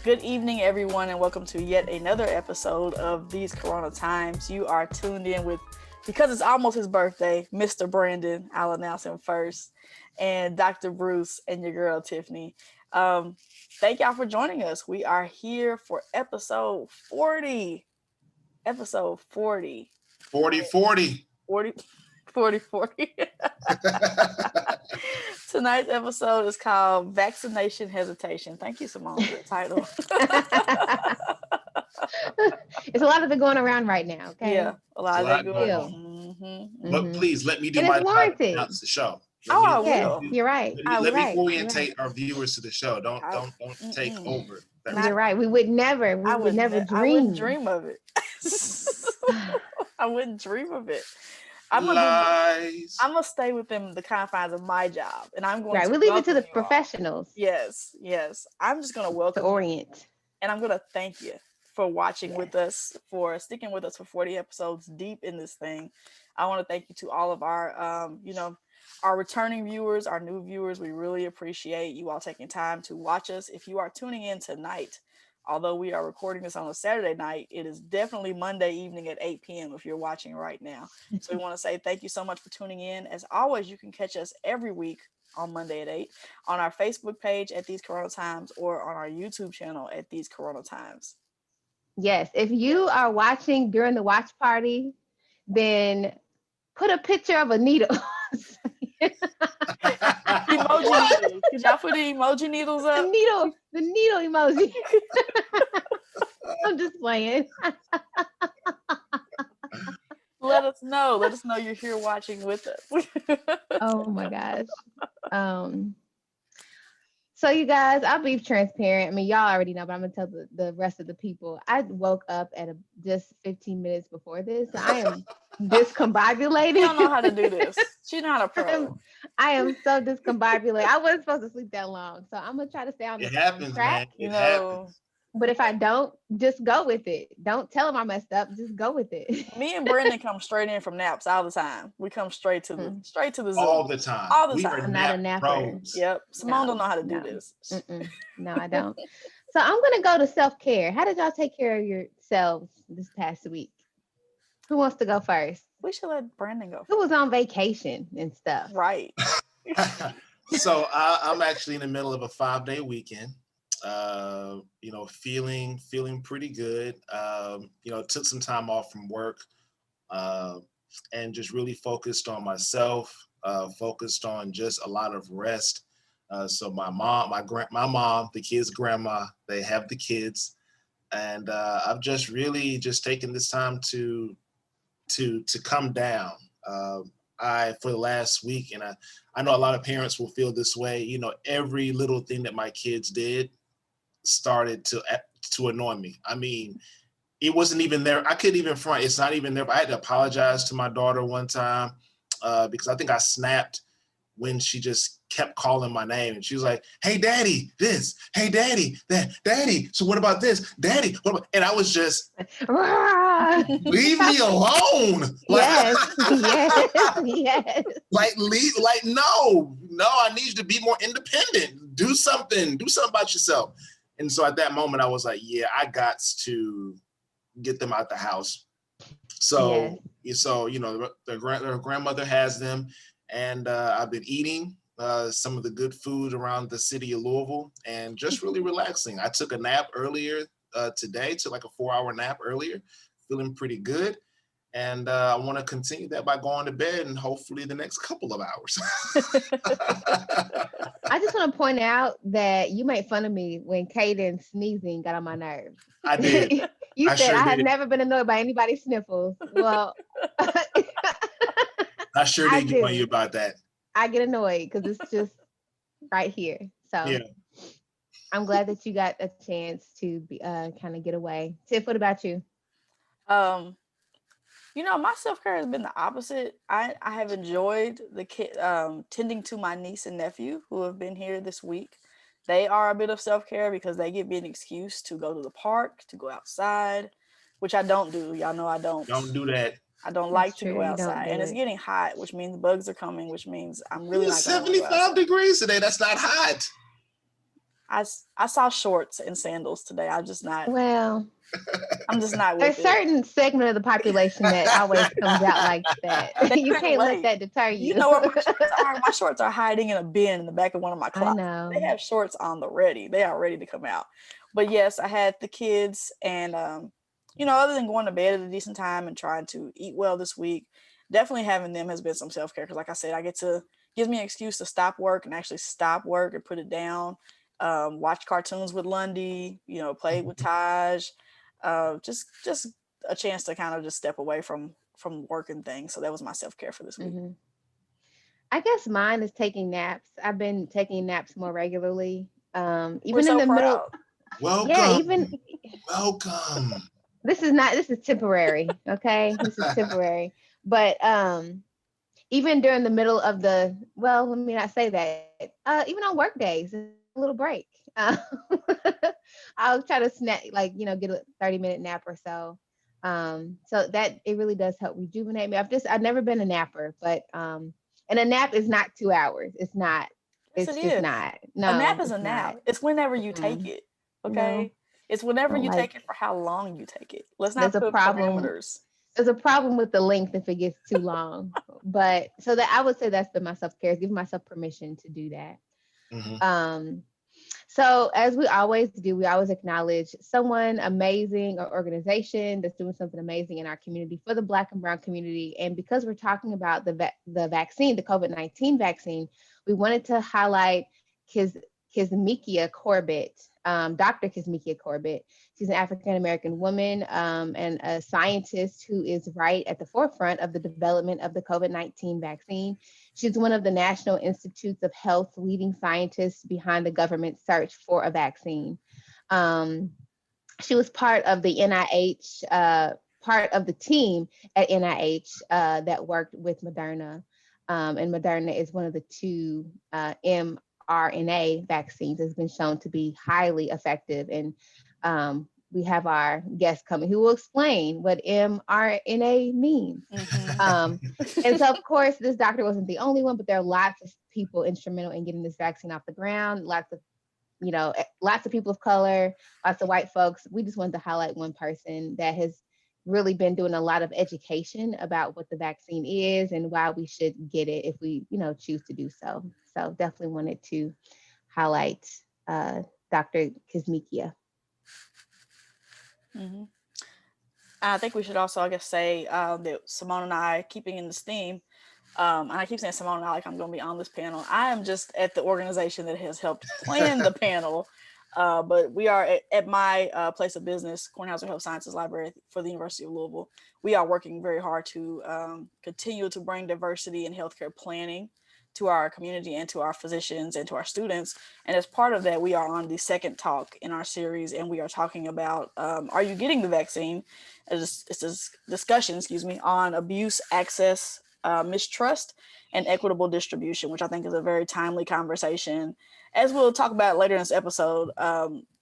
Good evening, everyone, and welcome to yet another episode of These Corona Times. You are tuned in with, because it's almost his birthday, Mr. Brandon, I'll announce him first, and Dr. Bruce and your girl, Tiffany. Thank y'all for joining us. We are here for episode 40. Episode 40. 40. 40. Tonight's episode is called Vaccination Hesitation. Thank you, Simone, for the title. It's a lot of it going around right now, okay? Yeah, a lot of that going on. But please let me do and my it's job warranted. and announce the show. I will. You're right. Let me orientate our viewers to the show. Don't take over. You're right. We would never. We would never dream. I wouldn't dream of it. I wouldn't dream of it. I'm gonna stay within the confines of my job, and I'm going. Right, we leave it to the professionals. Yes. I'm just gonna welcome to orient, and I'm gonna thank you for watching with us, for sticking with us for 40 episodes deep in this thing. I want to thank you to all of our, our returning viewers, our new viewers. We really appreciate you all taking time to watch us. If you are tuning in tonight, although we are recording this on a Saturday night, it is definitely Monday evening at 8 p.m. if you're watching right now. So we want to say thank you so much for tuning in. As always, you can catch us every week on Monday at 8 on our Facebook page at These Corona Times or on our YouTube channel at These Corona Times. Yes, if you are watching during the watch party, then put a picture of a needle. Emoji needles. Did y'all put the emoji needles up? The needle emoji. I'm just playing. Let us know you're here watching with us. Oh my gosh. So you guys, I'll be transparent. I mean, y'all already know, but I'm gonna tell the rest of the people. I woke up at just 15 minutes before this. I am discombobulated. You don't know how to do this. She's not a pro. I am so discombobulated. I wasn't supposed to sleep that long, so I'm gonna try to stay on the track. Man. It happens. But if I don't, just go with it. Don't tell them I messed up. Just go with it. Me and Brandon come straight in from naps all the time. We come straight to the Zoom. All the time. I'm not a napper. Pros. Yep. Simone don't know how to do this. No, I don't. So I'm gonna go to self-care. How did y'all take care of yourselves this past week? Who wants to go first? We should let Brandon go. Who was on vacation and stuff? Right. So I'm actually in the middle of a 5-day weekend. Feeling pretty good. Took some time off from work, and just really focused on myself, focused on just a lot of rest. So my mom, the kids' grandma, they have the kids, and I've just really taken this time to come down. For the last week, and I know a lot of parents will feel this way. Every little thing that my kids did started to annoy me. I mean, it wasn't even there. I couldn't even front. It's not even there. But I had to apologize to my daughter one time because I think I snapped when she just kept calling my name, and she was like, "Hey, Daddy, this. Hey, Daddy, that. Daddy. So what about this, Daddy?" And I was just, leave me alone. Yes. No, I need you to be more independent. Do something about yourself. And so at that moment, I was like, yeah, I got to get them out the house. So their grandmother has them, and I've been eating some of the good food around the city of Louisville, and just really relaxing. I took a nap earlier today, took like a 4-hour nap earlier, feeling pretty good. And I want to continue that by going to bed and hopefully the next couple of hours. I just want to point out that you made fun of me when Caden sneezing got on my nerves. I did. You said I have never been annoyed by anybody's sniffles. Well, I sure did get on you about that. I get annoyed because it's just right here. So yeah. I'm glad that you got a chance to be, kind of get away. Tiff, what about you? My self-care has been the opposite. I have enjoyed the tending to my niece and nephew who have been here this week. They are a bit of self-care because they give me an excuse to go to the park, to go outside, which I don't do. Y'all know I don't. Don't do that. I don't like to go outside. And it's getting hot, which means bugs are coming, which means I'm really not going to 75 degrees today. That's not hot. I saw shorts and sandals today. Well, I'm just not there's with it. certain segment of the population that always comes out like that. They You couldn't can't let wait. that deter You you. know where my shorts are? My shorts are hiding in a bin in the back of one of my I closets. They know. have shorts on the ready. They are ready to come out. But yes, I had the kids, and other than going to bed at a decent time and trying to eat well this week, definitely having them has been some self care. Because like I said, I get to gives me an excuse to stop work and actually stop work and put it down. Watch cartoons with Lundy. Play with Taj. Just a chance to kind of just step away from work and things. So that was my self care for this week. Hmm. I guess mine is taking naps. I've been taking naps more regularly. We're Even in so the middle, proud. yeah, even Welcome. Welcome. this is temporary, okay? This is temporary. But even during the middle of well, let me not say that. Even on work days, it's a little break. I'll try to snack, like, get a 30-minute nap or so. So that it really does help rejuvenate me. I've never been a napper, but and a nap is not 2 hours. It's not. Yes, it It's just is. not. A nap No, is a it's nap. not. It's whenever you take Mm-mm. it. No, Okay. It's I whenever don't you like. take it for how long you take it. Let's There's not a put problem. parameters. There's a problem with the length if it gets too long. But so that I would say that's been my self care, is giving myself permission to do that. Hmm. Um, so as we always do, we always acknowledge someone amazing or organization that's doing something amazing in our community for the Black and Brown community. And because we're talking about the vaccine, the COVID-19 vaccine, we wanted to highlight Kis Kismikia Corbett, Dr. Kismikia Corbett. She's an African American woman, and a scientist who is right at the forefront of the development of the COVID-19 vaccine. She's one of the National Institutes of Health leading scientists behind the government search for a vaccine. Um, she was part of the NIH, part of the team at NIH that worked with Moderna. And Moderna is one of the two mRNA vaccines that's been shown to be highly effective. And we have our guest coming who will explain what mRNA means. Hmm. Um, and so, of course, this doctor wasn't the only one, but there are lots of people instrumental in getting this vaccine off the ground. Lots of people of color, lots of white folks. We just wanted to highlight one person that has really been doing a lot of education about what the vaccine is and why we should get it if we, choose to do so. So definitely wanted to highlight Dr. Kismikia. Hmm. I think we should also, I guess, say that Simone and I, keeping in this theme, and I keep saying Simone and I like I'm going to be on this panel. I am just at the organization that has helped plan the panel, but we are at my place of business, Cornell Health Sciences Library for the University of Louisville. We are working very hard to continue to bring diversity in healthcare planning to our community and to our physicians and to our students. And as part of that, we are on the second talk in our series, and we are talking about are you getting the vaccine? It's a discussion, excuse me, on abuse, access, mistrust, and equitable distribution, which I think is a very timely conversation. As we'll talk about later in this episode,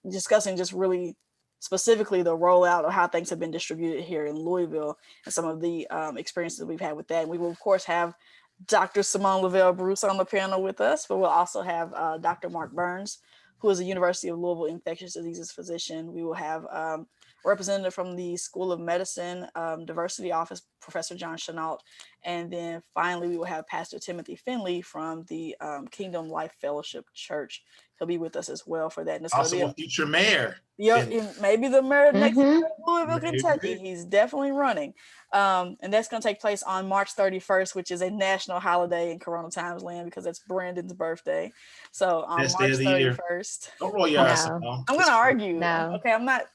discussing just really specifically the rollout of how things have been distributed here in Louisville and some of the experiences we've had with that. And we will, of course, have Dr. Simone Lavelle Bruce on the panel with us, but we'll also have Dr. Mark Burns, who is a University of Louisville infectious diseases physician. We will have representative from the School of Medicine Diversity Office, Professor John Chenault. And then finally, we will have Pastor Timothy Finley from the Kingdom Life Fellowship Church. He'll be with us as well for that. And it's going to be Also a future mayor. yep, Finley. maybe the mayor of next Mm-hmm. Louisville, Kentucky. Maybe. He's definitely running. And that's going to take place on March 31st, which is a national holiday in Corona Times Land because it's Brandon's birthday. So on Best day March of the year. 31st, Don't roll your eyes, No, Simone. I'm going It's to true. argue. no. Okay, I'm not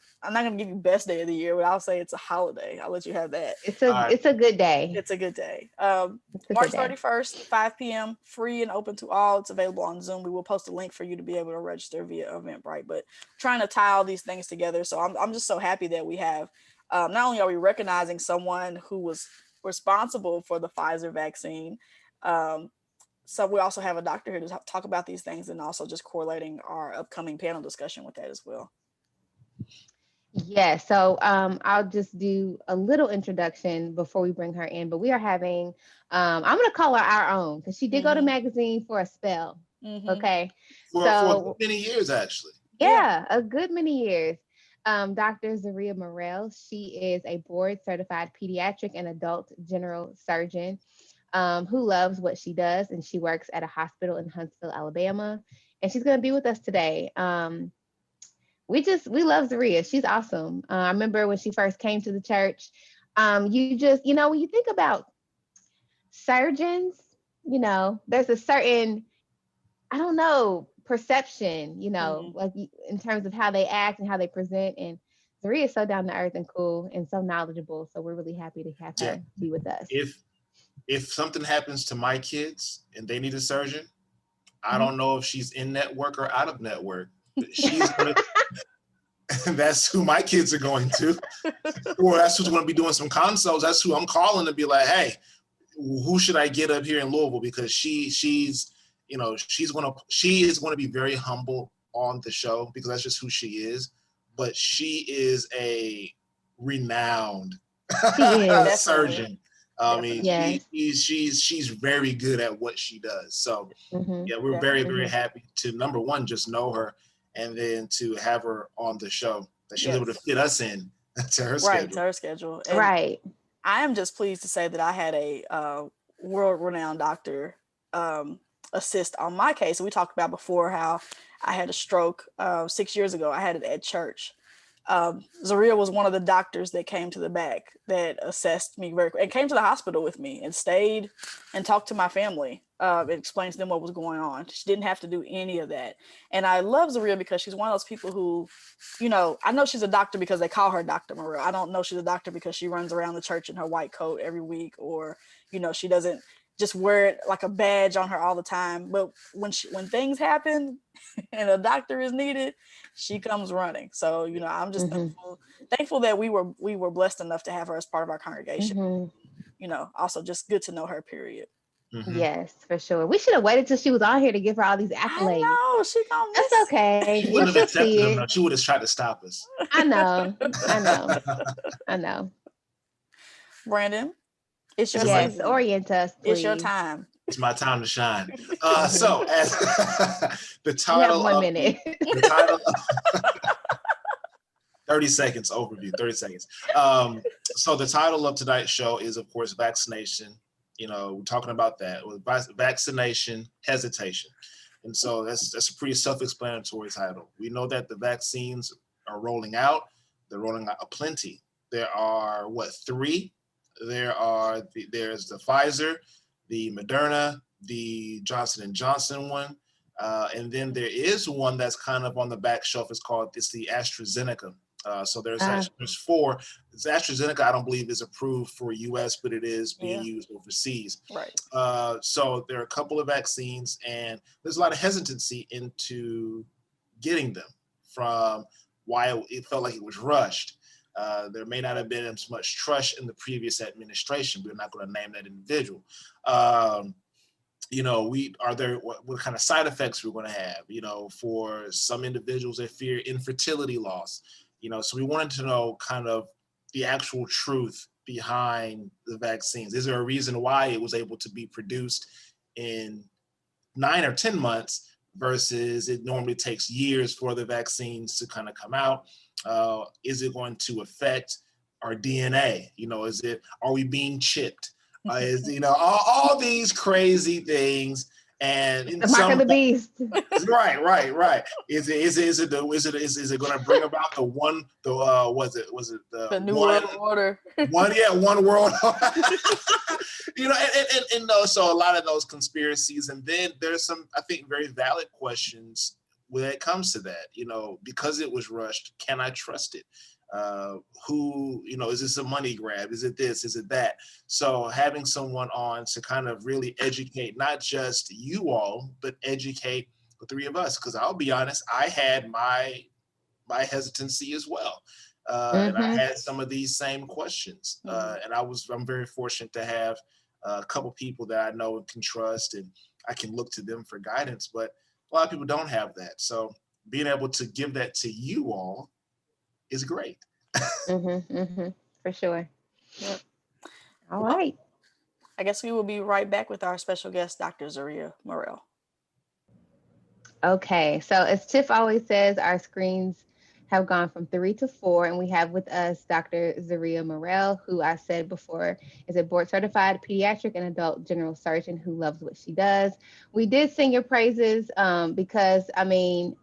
going to give you best day of the year, but I'll say it's a holiday. I'll let you have that. It's All a right. it's a good day. It's a good day. It's a good March day. 31st, 5 p.m., free and open to all. It's available on Zoom. We will post a link for you to be able to register via Eventbrite. But trying to tie all these things together. So I'm just so happy that we have, not only are we recognizing someone who was responsible for the Pfizer vaccine, um, so we also have a doctor here to talk about these things and also just correlating our upcoming panel discussion with that as well. Yeah, so I'll just do a little introduction before we bring her in. But we are having, I'm going to call her our own because she did go to Mm-hmm. magazine for a spell. Mm-hmm. Okay. For So many years actually. Yeah. yeah, a good many years. Dr. Zaria Morrell, she is a board certified pediatric and adult general surgeon who loves what she does, and she works at a hospital in Huntsville, Alabama. And she's going to be with us today. We love Zaria. She's awesome. I remember when she first came to the church. When you think about surgeons, there's a certain, I don't know, perception, Mm-hmm. in terms of how they act and how they present. And Zaria is so down to earth and cool and so knowledgeable. So we're really happy to have Yeah. her be with us. If something happens to my kids and they need a surgeon, I Mhm. don't know if she's in network or out of network, but she's gonna that's who my kids are going to. Or that's who's gonna be doing some consults. That's who I'm calling to be like, hey, who should I get up here in Louisville? Because she is gonna be very humble on the show because that's just who she is. But she is a renowned She is. Definitely. surgeon. I mean, Definitely. Yes. she's very good at what she does. So Hmm. yeah, we're very, Definitely. very Hmm. happy to number one, just know her, and then to have her on the show that she was able to Yes. fit us in to her Right. To schedule. her schedule. And Right. I am just pleased to say that I had a world renowned doctor um, assist on my case. We talked about before how I had a stroke 6 years ago. I had it at church. Zaria was one of the doctors that came to the back that assessed me and came to the hospital with me and stayed and talked to my family and explained to them what was going on. She didn't have to do any of that. And I love Zaria because she's one of those people who, I know she's a doctor because they call her Dr. Murrell. I don't know she's a doctor because she runs around the church in her white coat every week, or, she doesn't just wear it like a badge on her all the time. But when things happen and a doctor is needed, she comes running. So, I'm just Hmm. thankful that we were blessed enough to have her as part of our congregation. Hmm. Also just good to know her, period. Mm-hmm. Yes, for sure. We should have waited till she was on here to give her all these I accolades. know she gonna That's miss. okay. She Well, wouldn't have she'll accepted see them. it. Though. She would have tried to stop us. I know. I know. I know. Brandon, it's your It's my Yes, season. orient us, It's your please. time. it's my time to shine. Hmm. So as the You have title one of minute. the title 30 seconds overview, 30 seconds. So the title of tonight's show is, of course, Vaccination. We're talking about that with vaccination hesitation. And so that's a pretty self-explanatory title. We know that the vaccines are rolling out. They're rolling out aplenty. There are three? There's the Pfizer, the Moderna, the Johnson and Johnson one, and then there is one that's kind of on the back shelf. It's the AstraZeneca. So there's four. It's AstraZeneca. I don't believe is approved for U.S., but it is being Yeah. used overseas. Right. So there are a couple of vaccines, and there's a lot of hesitancy into getting them from why it felt like it was rushed. There may not have been as much trust in the previous administration. We're not going to name that individual. What kind of side effects we're going to have. For some individuals, they fear infertility loss. So we wanted to know kind of the actual truth behind the vaccines. Is there a reason why it was able to be produced in 9 or 10 months versus it normally takes years for the vaccines to kind of come out? Is it going to affect our DNA? Are we being chipped? All these crazy things, and in The mark of some the beast. right. Is it going to bring about the one was it the The New one World Order. one world so a lot of those conspiracies, and then there's some, I think, very valid questions when it comes to that. Because it was rushed, can I trust it? Is this a money grab? Is it this? Is it that? So having someone on to kind of really educate not just you all, but educate the three of us, because I'll be honest, I had my hesitancy as well. And I Hmm. had some of these same questions. And I'm very fortunate to have a couple people that I know and can trust, and I can look to them for guidance. But a lot of people don't have that. So being able to give that to you all is great. Hmm. Hmm. For sure. Yep. All Well, right. I guess we will be right back with our special guest, Dr. Zaria Morrell. Okay, so as Tiff always says, our screens have gone from 3 to 4, and we have with us Dr. Zaria Morrell, who I said before is a board certified pediatric and adult general surgeon who loves what she does. We did sing your praises because, I mean,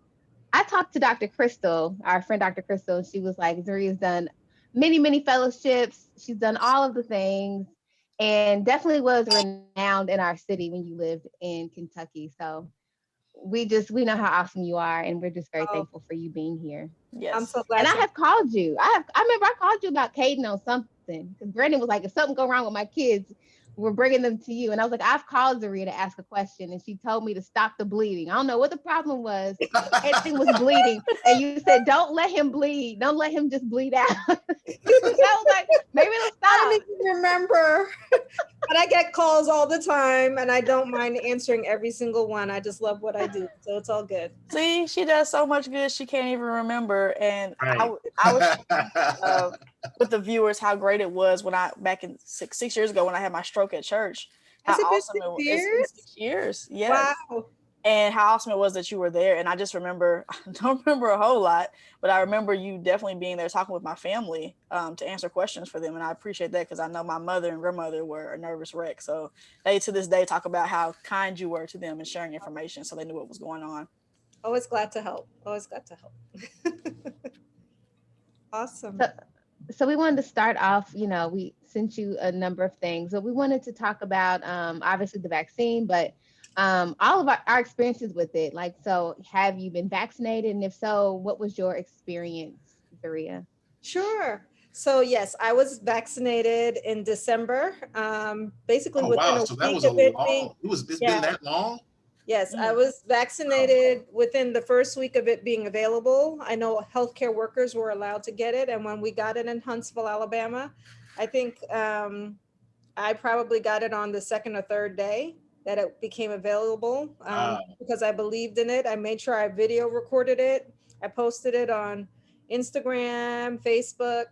I talked to Dr. Crystal, our friend Dr. Crystal, and she was like, Zaria's done many, many fellowships. She's done all of the things and definitely was renowned in our city when you lived in Kentucky. So we know how awesome you are, and we're just very Oh, thankful for you being here. I'm Yes. so And glad I to. have called you. I remember I called you about Caden on something because Brandon was like, if something go wrong with my kids, we're bringing them to you. And I was like, I've called Zaria to ask a question, and she told me to stop the bleeding. I don't know what the problem was. Caden was bleeding, and you said, don't let him bleed. Don't let him just bleed out. I was like, maybe it'll I don't stop. even remember, but I get calls all the time, and I don't mind answering every single one. I just love what I do, so it's all good. See, she does so much good she can't even remember. And Right. I was sharing with the viewers how great it was when I back in 6 years ago when I had my stroke at church. How Has it been awesome six it's been years? 6 years, yes. Wow. And how awesome it was that you were there. And I just remember, I don't remember a whole lot, but I remember you definitely being there talking with my family to answer questions for them. And I appreciate that because I know my mother and grandmother were a nervous wreck. So they to this day talk about how kind you were to them and sharing information so they knew what was going on. Always glad to help. Always glad to help. Awesome. So, so we wanted to start off, we sent you a number of things. So we wanted to talk about obviously the vaccine, but all of our experiences with it. Like, so have you been vaccinated? And if so, what was your experience, Zaria? Sure. So yes, I was vaccinated in December. Basically Oh within wow! a So that week was a of it being, long. It's been yeah, that long. yes, I Mm. was Wow. vaccinated within the first week of it being available. I know healthcare workers were allowed to get it, and when we got it in Huntsville, Alabama, I think I probably got it on the second or third day that it became available Wow. because I believed in it. I made sure I video recorded it. I posted it on Instagram, Facebook,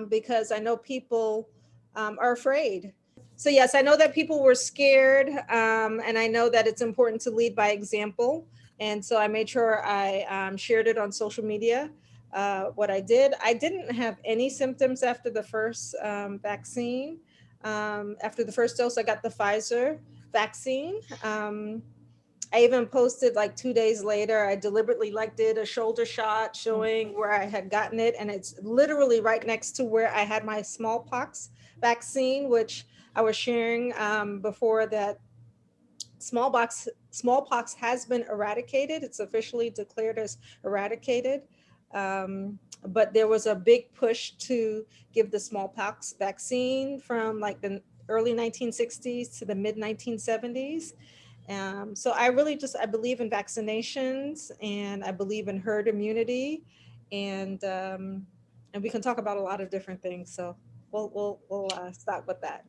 because I know people are afraid. So, yes, I know that people were scared, and I know that it's important to lead by example. And so I made sure I shared it on social media. What I didn't have any symptoms after the first vaccine. After the first dose, I got the Pfizer vaccine. I even posted like 2 days later. I deliberately like did a shoulder shot showing where I had gotten it, and it's literally right next to where I had my smallpox vaccine, which I was sharing before that smallpox has been eradicated. It's officially declared as eradicated. But there was a big push to give the smallpox vaccine from like the early 1960s to the mid 1970s. So I really just I believe in vaccinations, and I believe in herd immunity, and we can talk about a lot of different things. So we'll start with that.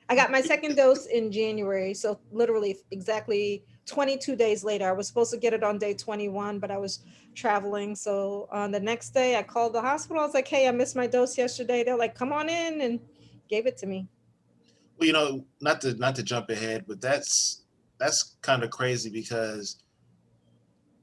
I got my second dose in January, so literally exactly 22 days later. I was supposed to get it on day 21, but I was traveling. So on the next day, I called the hospital. I was like, "Hey, I missed my dose yesterday." They're like, "Come on in," and gave it to me. Well, not to jump ahead, but that's kind of crazy because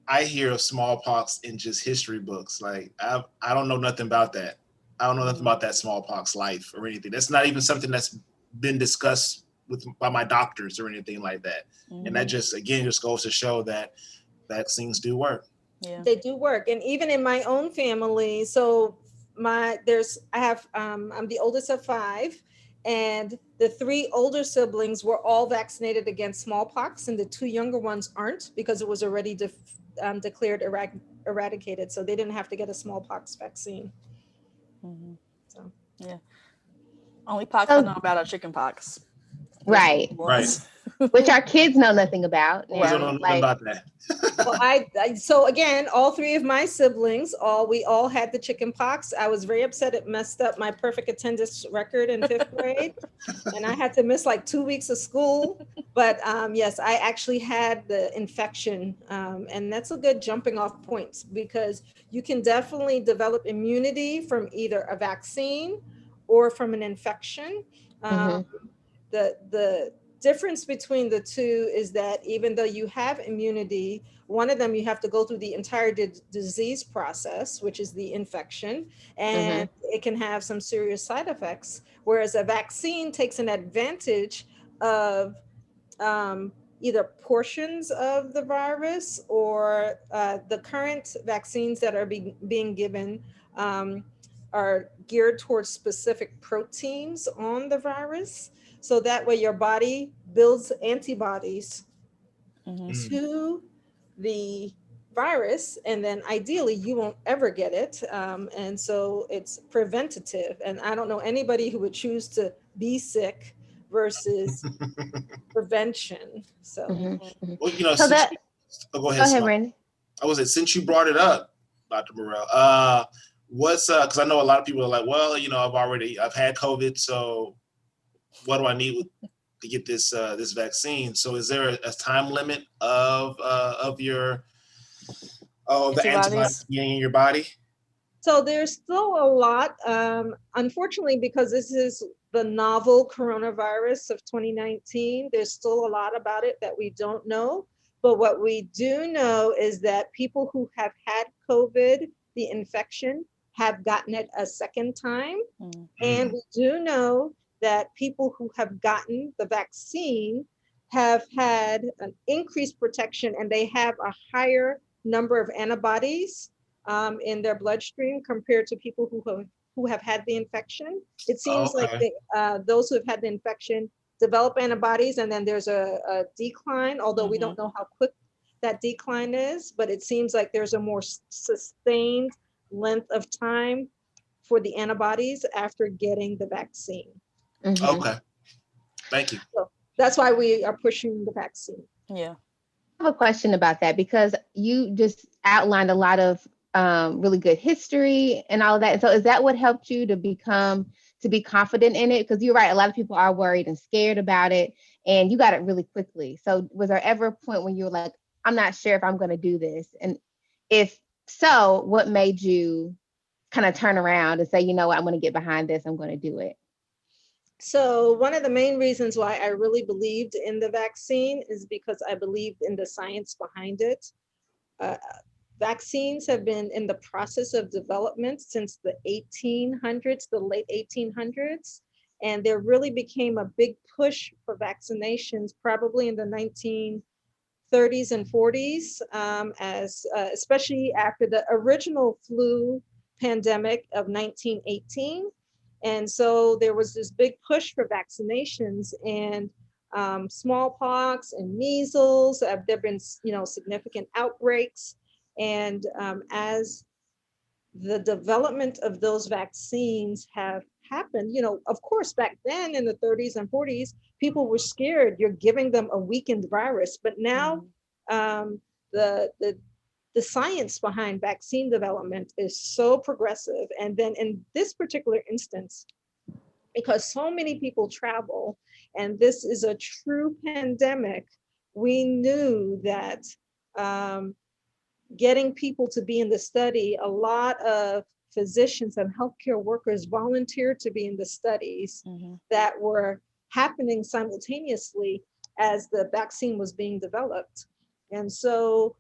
I hear of smallpox in just history books. Like I don't know nothing about that. I don't know nothing about that smallpox life or anything. That's not even something that's been discussed with by my doctors or anything like that. And that Hmm. just again just goes to show that vaccines do work. Yeah. They do work, and even in my own family. So I have I'm the oldest of five, and the three older siblings were all vaccinated against smallpox, and the two younger ones aren't because it was already declared eradicated, so they didn't have to get a smallpox vaccine. Hmm. So Yeah. Only pox I know So, about are chicken pox. Those are the right, only Right. ones. which our kids know nothing about. Kids don't Right. know Now, nothing like, about that. well, so again, all three of my siblings, we all had the chicken pox. I was very upset. It messed up my perfect attendance record in fifth grade, and I had to miss like 2 weeks of school. But yes, I actually had the infection, and that's a good jumping off point because you can definitely develop immunity from either a vaccine or from an infection. Um, mhm. the difference between the two is that even though you have immunity, one of them you have to go through the entire disease process, which is the infection, and it can have some serious side effects. Whereas a vaccine takes an advantage of um, either portions of the virus or the current vaccines that are being given um, are geared towards specific proteins on the virus. So that way your body builds antibodies Mm-hmm. Mm. to the virus, and then ideally you won't ever get it. And so it's preventative. And I don't know anybody who would choose to be sick versus prevention. So Well, So since that, go go ahead, ahead, Simone. Randy. I was it since you brought it up, Dr. Murrell. What's because I know a lot of people are like, well, I've had COVID, so what do I need to get this vaccine? So is there a time limit of your the antibodies Antibodies. being in your body? so there's still a lot, unfortunately, because this is the novel coronavirus of 2019. There's still a lot about it that we don't know. But what we do know is that people who have had COVID, the infection, have gotten it a second time. Mm. And Mm. we do know that people who have gotten the vaccine have had an increased protection, and they have a higher number of antibodies in their bloodstream compared to people who have had the infection. It Oh, seems like okay. those who have had the infection develop antibodies, and then there's a decline, although we Mm-hmm. don't know how quick that decline is, but it seems like there's a more sustained length of time for the antibodies after getting the vaccine. Okay. Thank you. So that's why we are pushing the vaccine. Yeah. I have a question about that because you just outlined a lot of really good history and all of that. So is that what helped you to be confident in it? Because you're right, a lot of people are worried and scared about it, and you got it really quickly. So was there ever a point when you were like, I'm not sure if I'm going to do this? And if so, what made you kind of turn around and say, you know what, I'm going to get behind this, I'm going to do it? So one of the main reasons why I really believed in the vaccine is because I believed in the science behind it. Uh, Vaccines have been in the process of development since the 1800s, the late 1800s. And there really became a big push for vaccinations probably in the 1930s and 40s, as especially after the original flu pandemic of 1918. And so there was this big push for vaccinations, and smallpox and measles. There've been, significant outbreaks, and as the development of those vaccines have happened, of course, back then in the 30s and 40s, people were scared. You're giving them a weakened virus, but now the the science behind vaccine development is so progressive. And then in this particular instance, because so many people travel and this is a true pandemic, we knew that um, getting people to be in the study, a lot of physicians and healthcare workers volunteered to be in the studies Mm-hmm. that were happening simultaneously as the vaccine was being developed. And so,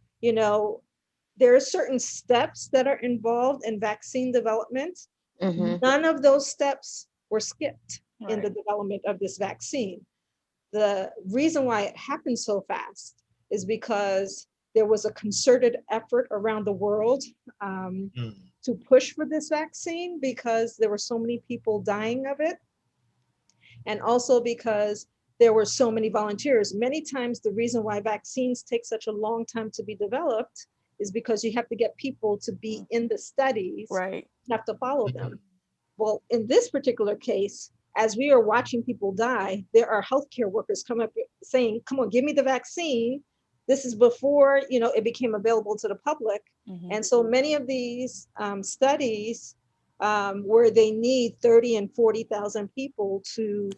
there are certain steps that are involved in vaccine development. None of those steps were skipped in Right. the development of this vaccine. The reason why it happened so fast is because there was a concerted effort around the world Mm. to push for this vaccine, because there were so many people dying of it, and also because there were so many volunteers. Many times the reason why vaccines take such a long time to be developed is because you have to get people to be in the studies, Right. you have to follow Mhm. them. Well, in this particular case, as we are watching people die, there are healthcare workers come up saying, come on, give me the vaccine. This is before, it became available to the public. Mm-hmm. And so many of these studies where they need 30 and 40,000 people to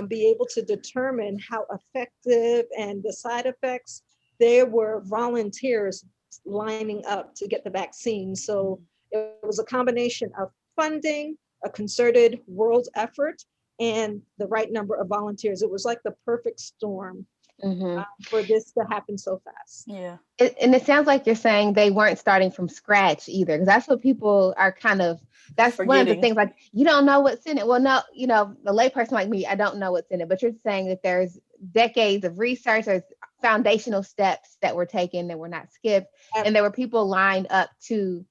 be able to determine how effective and the side effects, there were volunteers lining up to get the vaccine. So it was a combination of funding, a concerted world effort, and the right number of volunteers. It was like the perfect storm Mhm. for this to happen so fast. Yeah. And it sounds like you're saying they weren't starting from scratch either, because that's what people are kind of, that's one of the Forgetting. things, like, you don't know what's in it. Well, no, the layperson like me, I don't know what's in it, but you're saying that there's decades of research, there's foundational steps that were taken that were not skipped, and there were people lined up to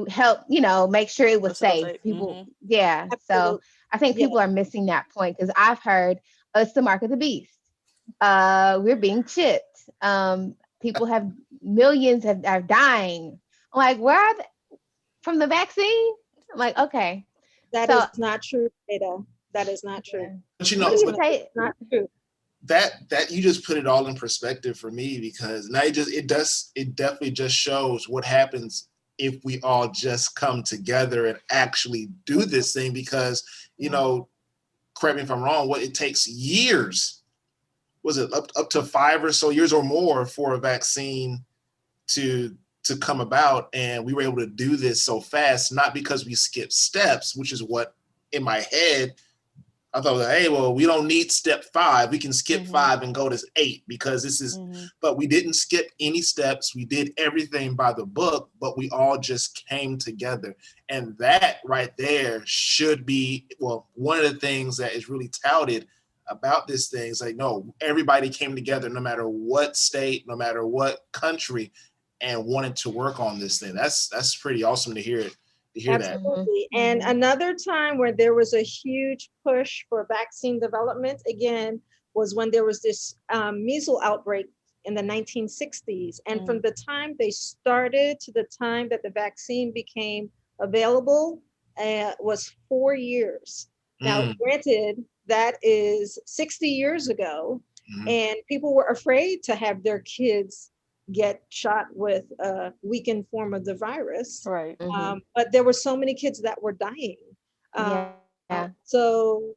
help, make sure it was safe. Facilitate. People, yeah. So Absolutely. I think Yeah. people are missing that point, because I've heard it's the mark of the beast. We're being chipped. People have millions are dying. I'm like, where are they? From the vaccine? I'm like, okay. That So is not true, Ada. That is not true. yeah. But What do you but say? Not true. that you just put it all in perspective for me, because now it definitely just shows what happens if we all just come together and actually do this thing, because correct me if I'm wrong, what it takes years, was it up to 5 or so years or more for a vaccine to come about, and we were able to do this so fast, not because we skipped steps, which is what in my head I thought, hey, well, we don't need step 5. We can skip 5 and go to 8, because this is, but we didn't skip any steps. We did everything by the book, but we all just came together. And that right there should be, well, one of the things that is really touted about this thing is like, no, everybody came together, no matter what state, no matter what country, and wanted to work on this thing. That's pretty awesome to hear it. Absolutely. And another time where there was a huge push for vaccine development, again, was when there was this measles outbreak in the 1960s. And from the time they started to the time that the vaccine became available was 4 years. Now, granted, that is 60 years ago, and people were afraid to have their kids get shot with a weakened form of the virus. Right. But there were so many kids that were dying. So,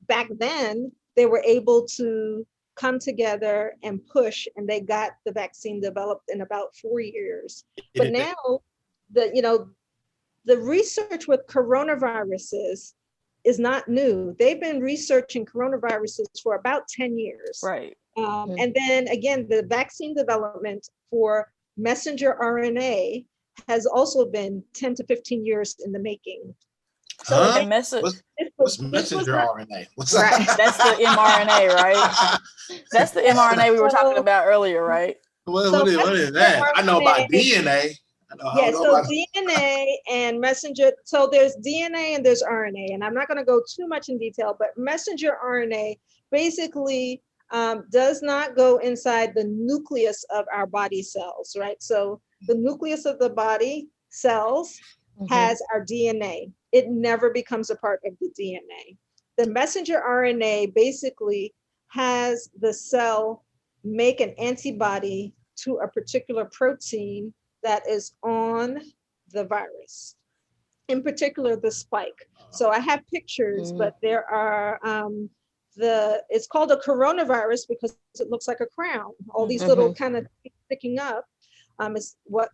back then they were able to come together and push, and they got the vaccine developed in about 4 years. But now the research with coronaviruses is not new. They've been researching coronaviruses for about 10 years. Right. And then again, the vaccine development for messenger RNA has also been 10 to 15 years in the making. So and what's messenger RNA? What's right. That's the mRNA, right? That's the mRNA we were talking about earlier, right? What is that? I know about DNA. So DNA and messenger, so there's DNA and there's RNA, and I'm not going to go too much in detail, but messenger RNA basically does not go inside the nucleus of our body cells, right? So the nucleus of the body cells has our DNA. It never becomes a part of the DNA. The messenger RNA basically has the cell make an antibody to a particular protein that is on the virus, in particular the spike. So I have pictures, but there are it's called a coronavirus because it looks like a crown. All these little kind of sticking up is what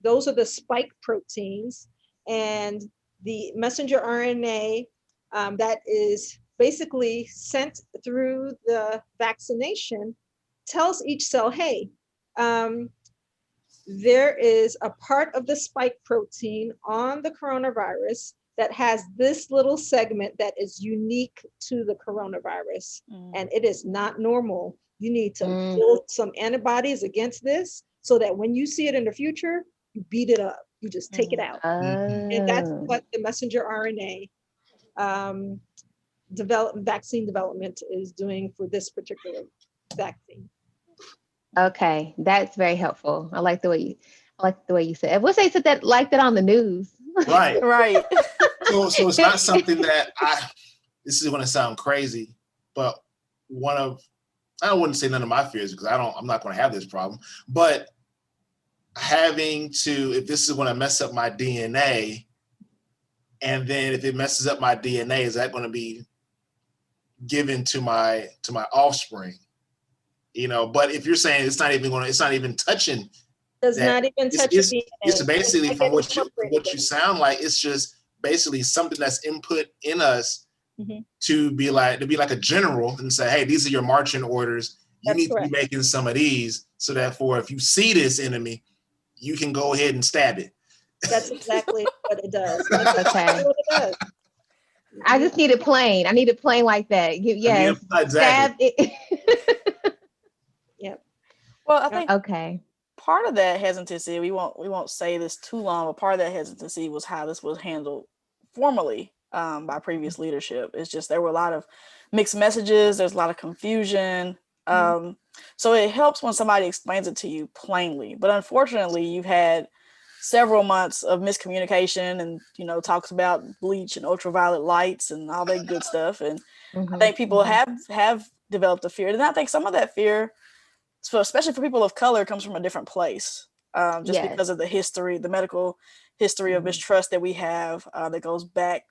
those are the spike proteins, and the messenger RNA that is basically sent through the vaccination tells each cell, hey, there is a part of the spike protein on the coronavirus that has this little segment that is unique to the coronavirus, and it is not normal. You need to build some antibodies against this so that when you see it in the future, you beat it up. You just take it out. And that's what the messenger RNA vaccine development is doing for this particular vaccine. Okay, that's very helpful. I like the way you said. I wish they said that like that on the news. Right. Right. So it's not something that this is going to sound crazy, but I wouldn't say none of my fears, because I'm not going to have this problem, but having to, if this is going to mess up my DNA, and then if it messes up my DNA, is that going to be given to my offspring? But if you're saying it's not even touching, not even touch DNA. It's basically, from what you sound like, it's just basically something that's input in us to be like a general and say, hey, these are your marching orders. You That's need to be correct. making some of these so that if you see this enemy, you can go ahead and stab it. That's exactly what it does. That's Okay. exactly what it does. I just need a plane. I need a plane like that. Yes. Stab Exactly. it. Yep. Well, I think Okay. part of that hesitancy, we won't say this too long, but part of that hesitancy was how this was handled formally by previous leadership. It's just there were a lot of mixed messages. There's a lot of confusion. So it helps when somebody explains it to you plainly. But unfortunately, you've had several months of miscommunication and, talks about bleach and ultraviolet lights and all that good stuff. And I think people have developed a fear. And I think some of that fear, so especially for people of color, comes from a different place, just because of the medical history of mistrust that we have that goes back,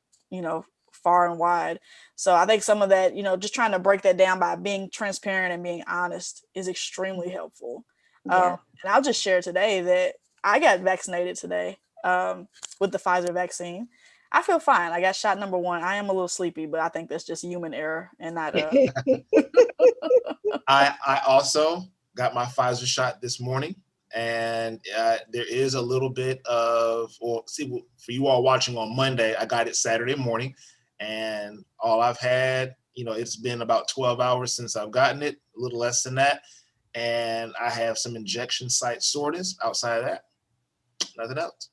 far and wide. So I think some of that, just trying to break that down by being transparent and being honest is extremely helpful. And I'll just share today that I got vaccinated today with the Pfizer vaccine. I feel fine. I got shot number 1. I am a little sleepy, but I think that's just human error and not. I also got my Pfizer shot this morning, and there is a little bit of, for you all watching on Monday, I got it Saturday morning, and all I've had, it's been about 12 hours since I've gotten it, a little less than that, and I have some injection site soreness. Outside of that, nothing else.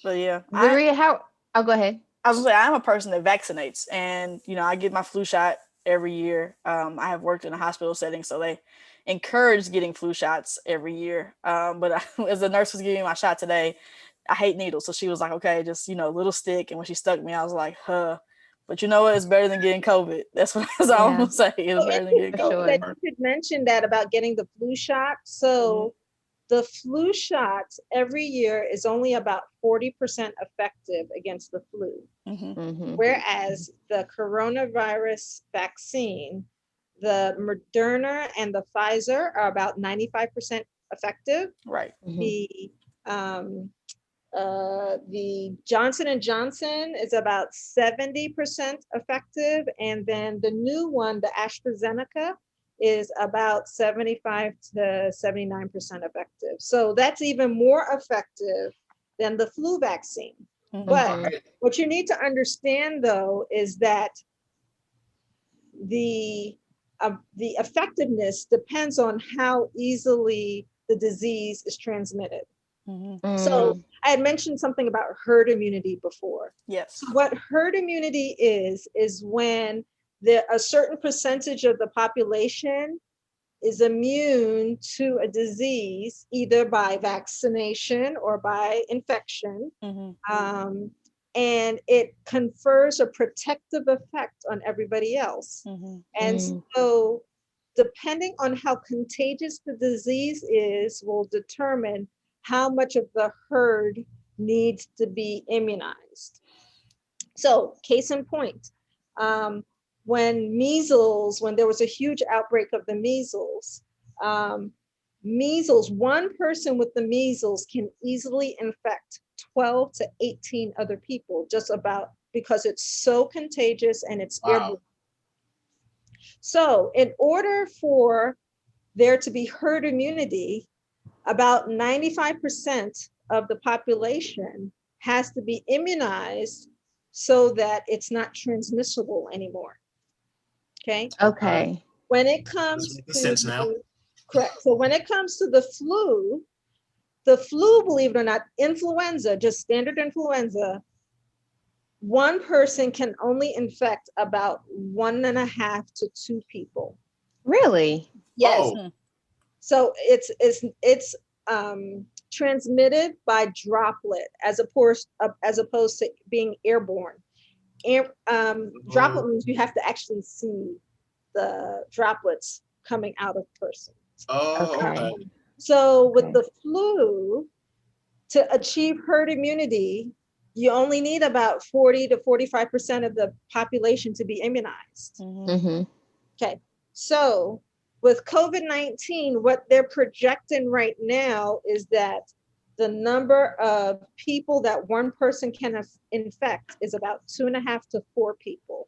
But yeah, Zaria, oh, go ahead. I was gonna say, I'm a person that vaccinates, and I get my flu shot every year. I have worked in a hospital setting, so they encourage getting flu shots every year. But as the nurse was giving me my shot today, I hate needles, so she was like, "Okay, just a little stick." And when she stuck me, I was like, "Huh." But you know what? It's better than getting COVID. That's all I'm gonna say. It's better than getting COVID. That you could mention that about getting the flu shot. So the flu shots every year is only about 40% effective against the flu. Whereas the coronavirus vaccine, the Moderna and the Pfizer are about 95% effective. Right. The Johnson & Johnson is about 70% effective. And then the new one, the AstraZeneca, is about 75 to 79% effective. So that's even more effective than the flu vaccine. But what you need to understand, though, is that the effectiveness depends on how easily the disease is transmitted. So I had mentioned something about herd immunity before. Yes. So what herd immunity is when a certain percentage of the population is immune to a disease, either by vaccination or by infection, and it confers a protective effect on everybody else. And so depending on how contagious the disease is will determine how much of the herd needs to be immunized. So case in point, when there was a huge outbreak of the measles, one person with the measles can easily infect 12 to 18 other people, just about, because it's so contagious and it's airborne. So in order for there to be herd immunity, about 95% of the population has to be immunized so that it's not transmissible anymore. Okay. When it comes to correct. So when it comes to the flu, believe it or not, influenza, just standard influenza, one person can only infect about 1.5 to 2 people. Really? Yes. So it's transmitted by droplet as opposed to being airborne. Droplet means you have to actually see the droplets coming out of persons. So with the flu, to achieve herd immunity, you only need about 40 to 45% of the population to be immunized. Okay, so with COVID-19, what they're projecting right now is that the number of people that one person can infect is about 2.5 to 4 people.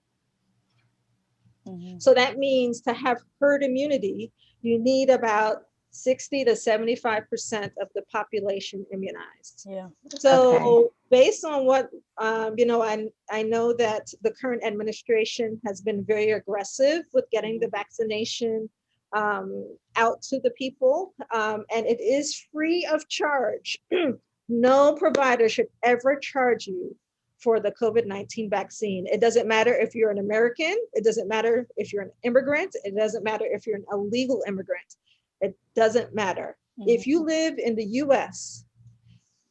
Mhm. So that means to have herd immunity, you need about 60 to 75% of the population immunized. Yeah. So Okay. based on what, I know that the current administration has been very aggressive with getting the vaccination out to the people, and it is free of charge. No provider should ever charge you for the COVID-19 vaccine. It doesn't matter if you're an American, it doesn't matter if you're an immigrant, it doesn't matter if you're an illegal immigrant. It doesn't matter. If you live in the US,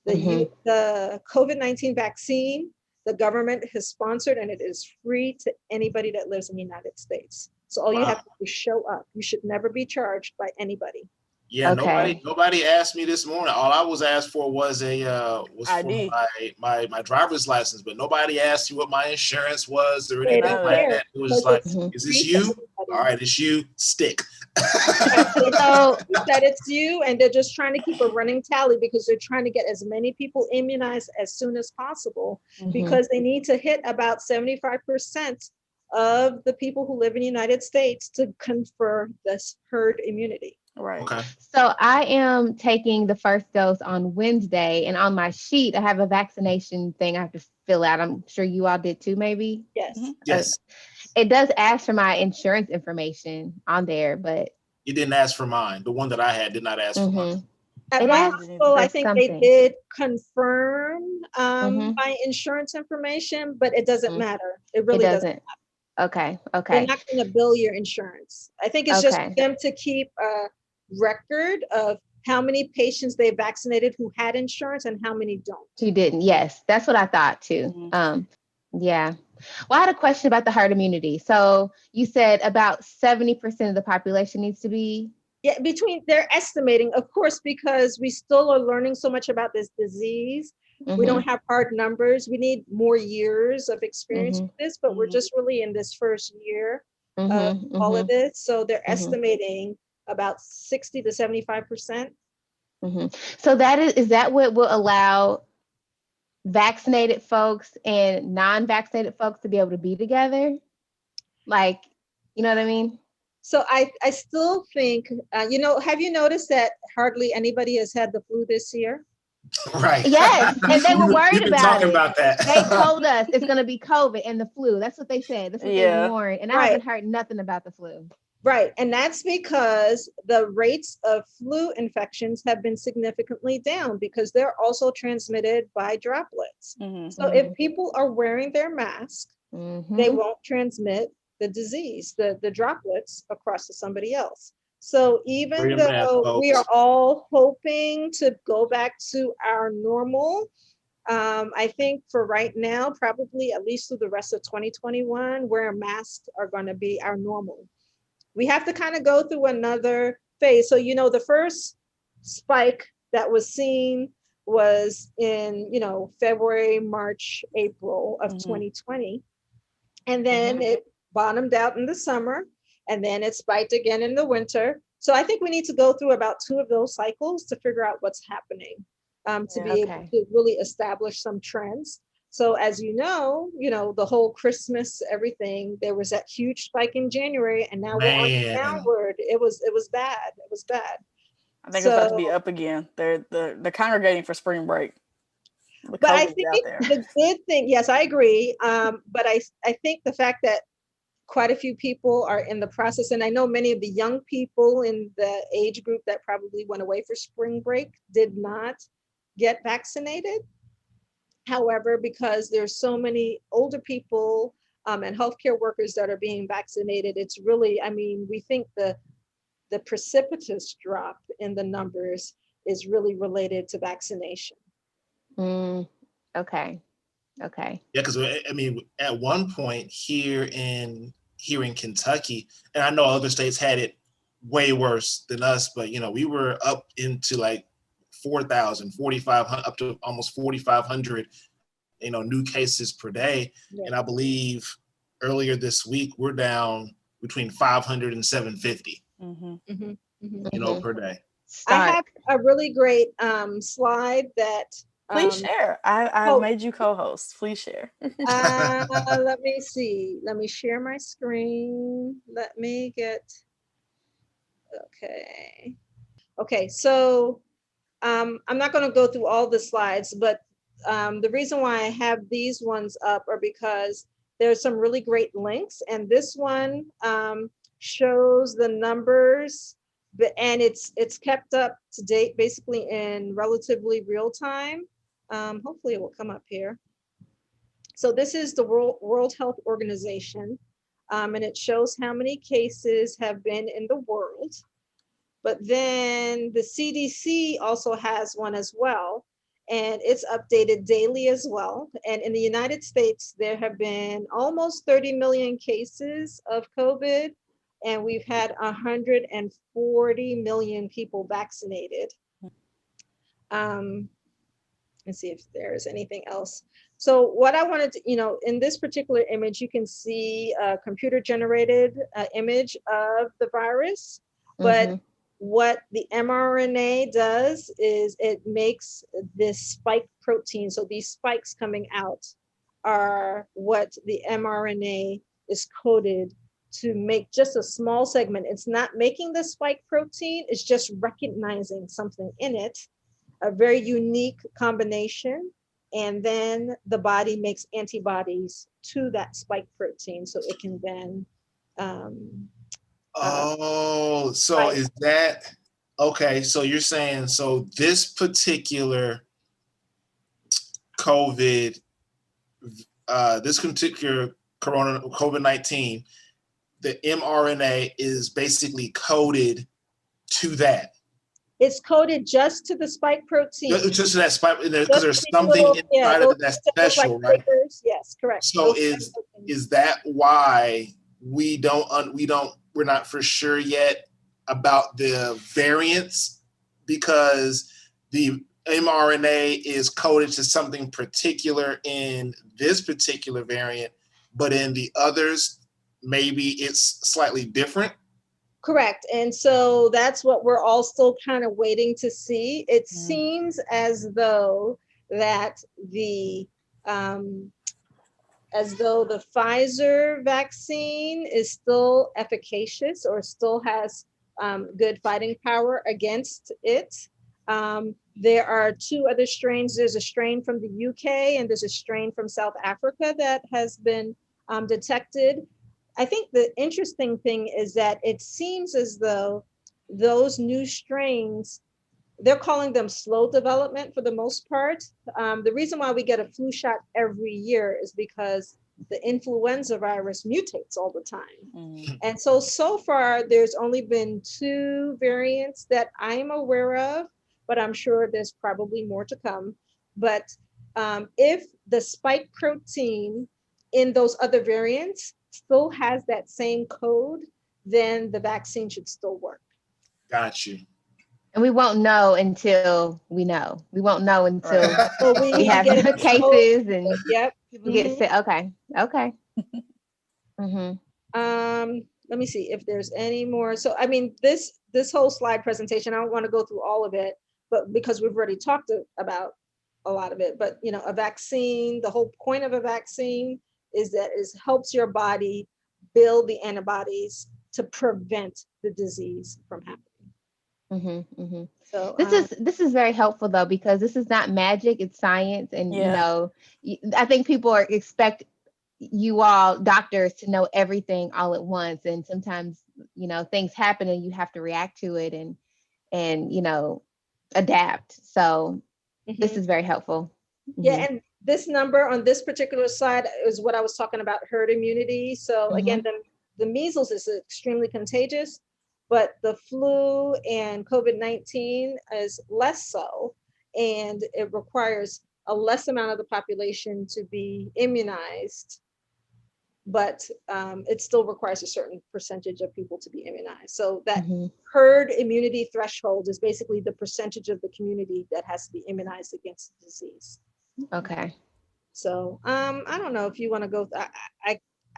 the COVID-19 vaccine, the government has sponsored, and it is free to anybody that lives in the United States. So all you have Wow. to do is show up. You should never be charged by anybody. Yeah, Okay. nobody asked me this morning. All I was asked for was for ID. my driver's license, but nobody asked me what my insurance was or They anything don't None of like that. care that. It was just because like, it's is this free to you? All everybody. right, it's you. Stick. Yeah, they So that it's you, and they're just trying to keep a running tally because they're trying to get as many people immunized as soon as possible, because they need to hit about 75% of the people who live in the United States to confer this herd immunity. Right. Okay. So I am taking the first dose on Wednesday, and on my sheet I have a vaccination thing I have to fill out. I'm sure you all did too, maybe. Yes. Mhm. Yes. It does ask for my insurance information on there, but It didn't ask for mine. The one that I had did not ask for mine. At it my Mine asks didn't hospital, either. I for think they something. did confirm Mhm. my insurance information, but it doesn't Mhm. matter. It It really doesn't. doesn't. Okay. They're Okay. not going to bill your insurance. I think it's just for Okay. them to keep a record of how many patients they vaccinated who had insurance and how many don't. You didn't. Yes, that's what I thought too. Mhm. Yeah. Well, I had a question about the herd immunity. So you said about 70% of the population needs to be. Yeah, they're estimating, of course, because we still are learning so much about this disease. We don't Mm-hmm. have hard numbers. We need more years of experience Mm-hmm. with this, but we're Mhm. just really in this first year of Mm-hmm. all of Mm-hmm. this. So they're Mm-hmm. estimating about 60 to 75%. Mm-hmm. So is that what will allow vaccinated folks and non-vaccinated folks to be able to be together? Like, you know what I mean? So I still think, have you noticed that hardly anybody has had the flu this year? Right. Yes, and they were worried We've been about talking it. about that. They told us it's going to be COVID and the flu. That's what they said. That's what they Yeah. warned. And I Right. haven't heard nothing about the flu. Right. And that's because the rates of flu infections have been significantly down because they're also transmitted by droplets. Mhm. So if people are wearing their mask, they Mm-hmm. won't transmit the disease, the droplets across to somebody else. So Wear even your mask, though we are folks. all hoping to go back to our normal, I think for right now, probably at least through the rest of 2021, where masks are going to be our normal. We have to kind of go through another phase. So, the first spike that was seen was in, February, March, April of Mhm. 2020. And then it bottomed out in the summer, and then it spiked again in the winter. So I think we need to go through about 2 of those cycles to figure out what's happening, to Yeah. be able Okay. to really establish some trends. So as the whole Christmas, everything, there was that huge spike in January, and now we're on the Man. downward. It was bad. It was bad. I think it's about to So, be up again. They're congregating for spring break. The but I COVID's think out there. the good thing, yes, I agree. But I think the fact that quite a few people are in the process, and I know many of the young people in the age group that probably went away for spring break did not get vaccinated. However, because there's so many older people and healthcare workers that are being vaccinated, it's really, we think the precipitous drop in the numbers is really related to vaccination. Okay. Okay. Yeah, because at one point here in Kentucky, and I know other states had it way worse than us, but we were up into like 4,000, 4,500, up to almost 4,500, new cases per day. Yeah. And I believe earlier this week we're down between 500 and 750, Mhm, mhm. per day. I have Stark. a really great slide that Please Um, share. I oh, made you co-host. Please share. let me see. Let me share my screen. Let me get, okay. Okay, so I'm not going to go through all the slides, but the reason why I have these ones up are because there's some really great links, and this one shows the numbers, and it's kept up to date, basically in relatively real time. Hopefully, it will come up here. So this is the World Health Organization, and it shows how many cases have been in the world. But then the CDC also has one as well, and it's updated daily as well. And in the United States, there have been almost 30 million cases of COVID, and we've had 140 million people vaccinated. Let's see if there's anything else. So what I wanted to, in this particular image, you can see a computer generated image of the virus, but what the mRNA does is it makes this spike protein. So these spikes coming out are what the mRNA is coded to make just a small segment. It's not making the spike protein, it's just recognizing something in it, a very unique combination, and then the body makes antibodies to that spike protein so it can then Oh, so fight. is that okay? So you're saying so this particular COVID, this particular COVID-19, the mRNA is basically coded to that. It's coded just to the spike protein. Just that spike, because Just there's these something little, yeah, inside of those it that's cells like special, right? clickers. Yes, correct. So Those spike proteins. is that why we're not for sure yet about the variants, because the mRNA is coded to something particular in this particular variant, but in the others maybe it's slightly different? Correct. And so that's what we're all still kind of waiting to see. It seems as though that the Pfizer vaccine is still efficacious or still has good fighting power against it. There are two other strains. There's a strain from the UK and there's a strain from South Africa that has been detected. I think the interesting thing is that it seems as though those new strains, they're calling them slow development for the most part. The reason why we get a flu shot every year is because the influenza virus mutates all the time. And so far, there's only been 2 variants that I'm aware of, but I'm sure there's probably more to come. But if the spike protein in those other variants still has that same code, then the vaccine should still work. Got you. And we won't know until we know. We won't know until we have cases and people get sick. Okay. Let me see if there's any more. So, I mean, this whole slide presentation, I don't want to go through all of it, but because we've already talked about a lot of it. But, a vaccine, the whole point of a vaccine is that it helps your body build the antibodies to prevent the disease from happening. So this is very helpful though, because this is not magic, it's science. And I think people expect you all doctors to know everything all at once, and sometimes things happen and you have to react to it and adapt. So this is very helpful. And this number on this particular slide is what I was talking about, herd immunity. So again, the measles is extremely contagious, but the flu and COVID-19 is less so, and it requires a less amount of the population to be immunized, but it still requires a certain percentage of people to be immunized. So that herd immunity threshold is basically the percentage of the community that has to be immunized against the disease. Okay. So I don't know if you want to go.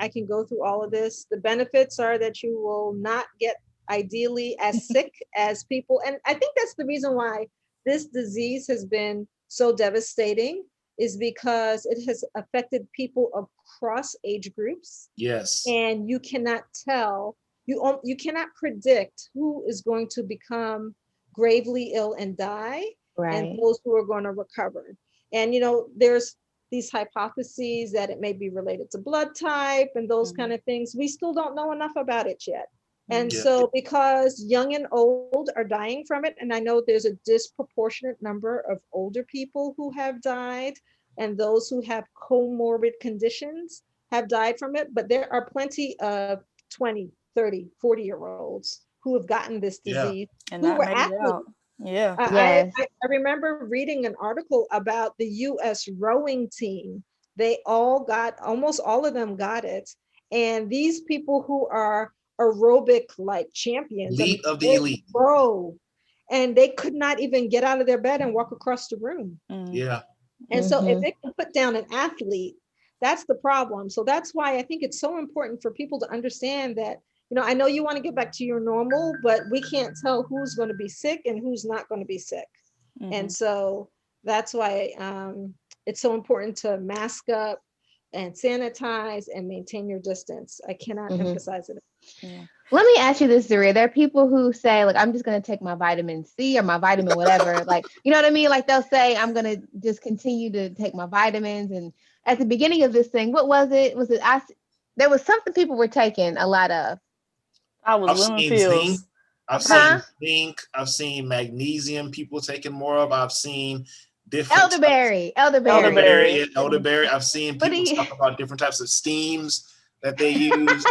I can go through all of this. The benefits are that you will not get ideally as sick as people, and I think that's the reason why this disease has been so devastating is because it has affected people across age groups, Yes. and you cannot tell, you cannot predict who is going to become gravely ill and die, and Right. those who are going to recover. And there's these hypotheses that it may be related to blood type and those kind of things. We still don't know enough about it yet. And Yeah. so, because young and old are dying from it, and I know there's a disproportionate number of older people who have died, and those who have comorbid conditions have died from it, but there are plenty of 20, 30, 40-year-olds who have gotten this Yeah. disease, And who not were made it athletes. out. Yeah. Yes. I remember reading an article about the US rowing team. They all got, almost all of them got it. And these people who are aerobic like champions, I mean, Elite of the they elite. row, and they could not even get out of their bed and walk across the room. Yeah. And so if Mhm. it can put down an athlete, that's the problem. So that's why I think it's so important for people to understand that, I know you want to get back to your normal, but we can't tell who's going to be sick and who's not going to be sick. And so that's why it's so important to mask up and sanitize and maintain your distance. I cannot Mhm. emphasize it. Yeah. Let me ask you this, Zaria. There are people who say, like, I'm just going to take my vitamin C or my vitamin whatever. Like, you know what I mean? Like, they'll say, I'm going to just continue to take my vitamins. And at the beginning of this thing, what was it? There was something people were taking a lot of. I was I've lemon seen zinc. pills. I've Huh? seen zinc. I've seen magnesium people taking more of. I've seen different types. Elderberry. Elderberry. Elderberry. Elderberry. Yeah, elderberry. I've seen What do people you talk about different types of steams that they use.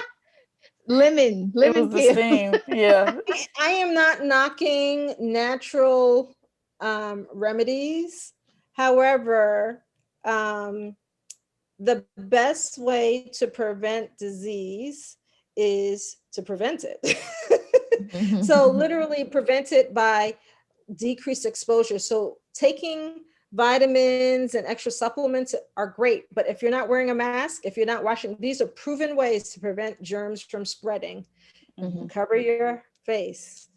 lemon It was the pills. steam. Yeah. I am not knocking natural remedies. However, the best way to prevent disease is to prevent it. So literally prevent it by decreased exposure. So taking vitamins and extra supplements are great, but if you're not wearing a mask, if you're not washing, these are proven ways to prevent germs from spreading. Mhm. Cover your face,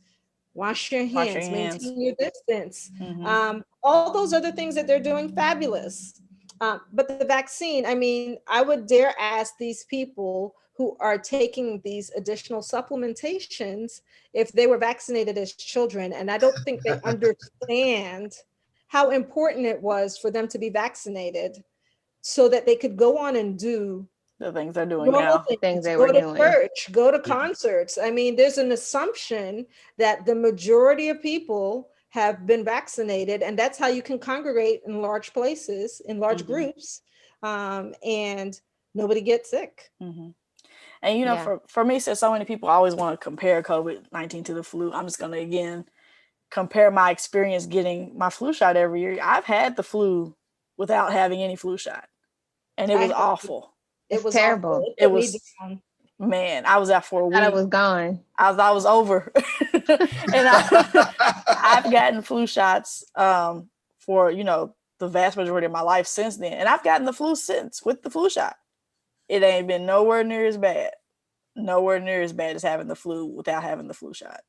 wash your Wash your hands, hands. maintain your distance. Mm-hmm. All those other things that they're doing, fabulous. But the vaccine, I mean, I would dare ask these people who are taking these additional supplementations if they were vaccinated as children. And I don't think they understand how important it was for them to be vaccinated so that they could go on and do The things they're doing normal now. The things things, they were go to doing. church, go to Yeah. concerts. I mean, there's an assumption that the majority of people have been vaccinated, and that's how you can congregate in large places, in large groups, and nobody gets sick. And Yeah. for me, since so many people always want to compare COVID-19 to the flu, I'm just gonna again compare my experience getting my flu shot every year. I've had the flu without having any flu shot, and it I was had, awful. it It's was awful. terrible. It It put me was, down. man, I was out for a Thought I week. was gone. I was over, and I've gotten flu shots for the vast majority of my life since then, and I've gotten the flu since with the flu shot. It ain't been nowhere near as bad as having the flu without having the flu shot,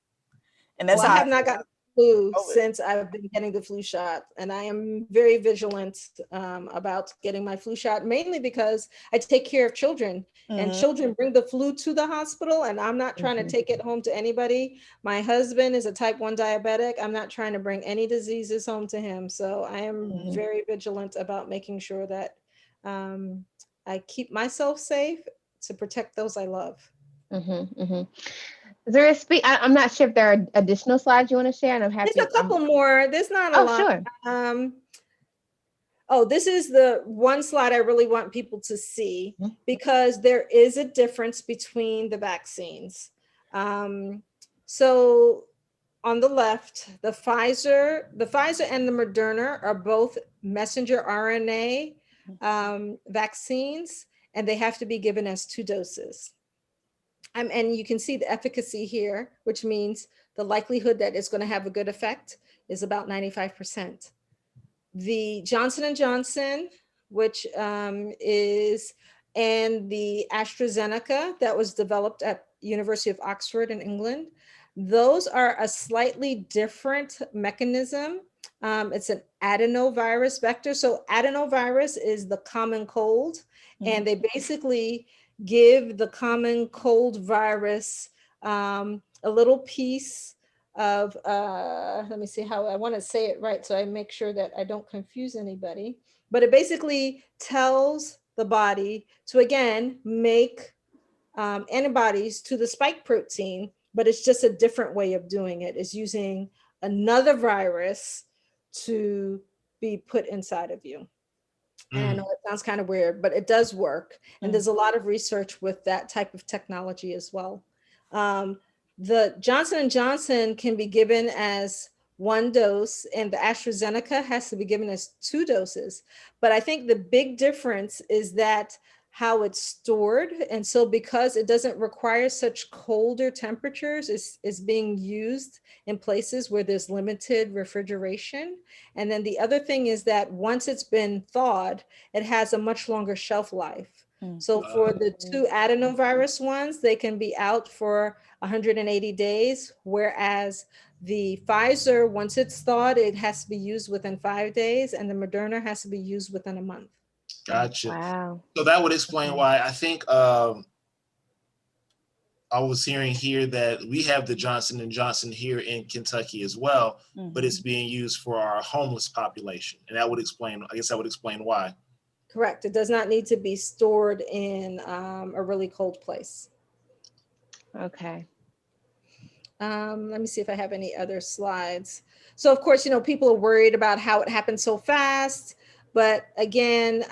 and that's Well, I how I have not feel gotten about flu COVID. since I've been getting the flu shot, and I am very vigilant about getting my flu shot, mainly because I take care of children, and Mm-hmm. children bring the flu to the hospital, and I'm not trying to Mhm. take it home to anybody. My husband is a type 1 diabetic. I'm not trying to bring any diseases home to him. So I am Mhm. very vigilant about making sure that I keep myself safe to protect those I love. Mhm. Mhm. Is there a I'm not sure if there are additional slides you want to share, and I'm There's happy. a couple more. There's not a Oh, lot. sure. Oh, this is the one slide I really want people to see, Mhm. because there is a difference between the vaccines. So on the left, the Pfizer and the Moderna are both messenger RNA vaccines, and they have to be given as 2 doses. And you can see the efficacy here, which means the likelihood that it's going to have a good effect is about 95%. The Johnson & Johnson, which is, and the AstraZeneca that was developed at University of Oxford in England, those are a slightly different mechanism. It's an adenovirus vector. So adenovirus is the common cold, and they basically give the common cold virus a little piece of, let me see how I want to say it right so I make sure that I don't confuse anybody. But it basically tells the body to, again, make antibodies to the spike protein, but it's just a different way of doing it. It's using another virus to be put inside of you. And I know it sounds kind of weird, but it does work. And there's a lot of research with that type of technology as well. The Johnson & Johnson can be given as 1 dose, and the AstraZeneca has to be given as 2 doses. But I think the big difference is that how it's stored. And so because it doesn't require such colder temperatures, is being used in places where there's limited refrigeration. And then the other thing is that once it's been thawed, it has a much longer shelf life. So for the 2 adenovirus ones, they can be out for 180 days, whereas the Pfizer, once it's thawed, it has to be used within 5 days, and the Moderna has to be used within a month. Gotcha. Wow. So that would explain why I think I was hearing here that we have the Johnson & Johnson here in Kentucky as well, but it's being used for our homeless population. And that would explain, I guess that would explain why. Correct. It does not need to be stored in a really cold place. Okay. Let me see if I have any other slides. So of course, people are worried about how it happened so fast, but again,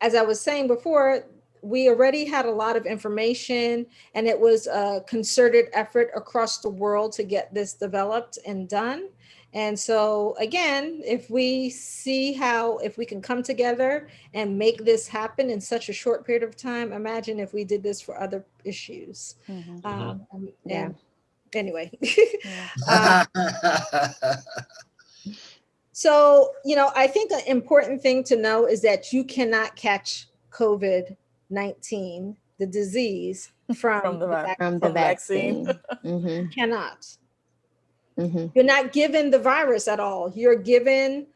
as I was saying before, we already had a lot of information, and it was a concerted effort across the world to get this developed and done. And so again, if we see if we can come together and make this happen in such a short period of time, imagine if we did this for other issues. Yeah. Anyway. So, I think an important thing to know is that you cannot catch COVID-19, the disease, from the vaccine. You cannot. You're not given the virus at all. You're given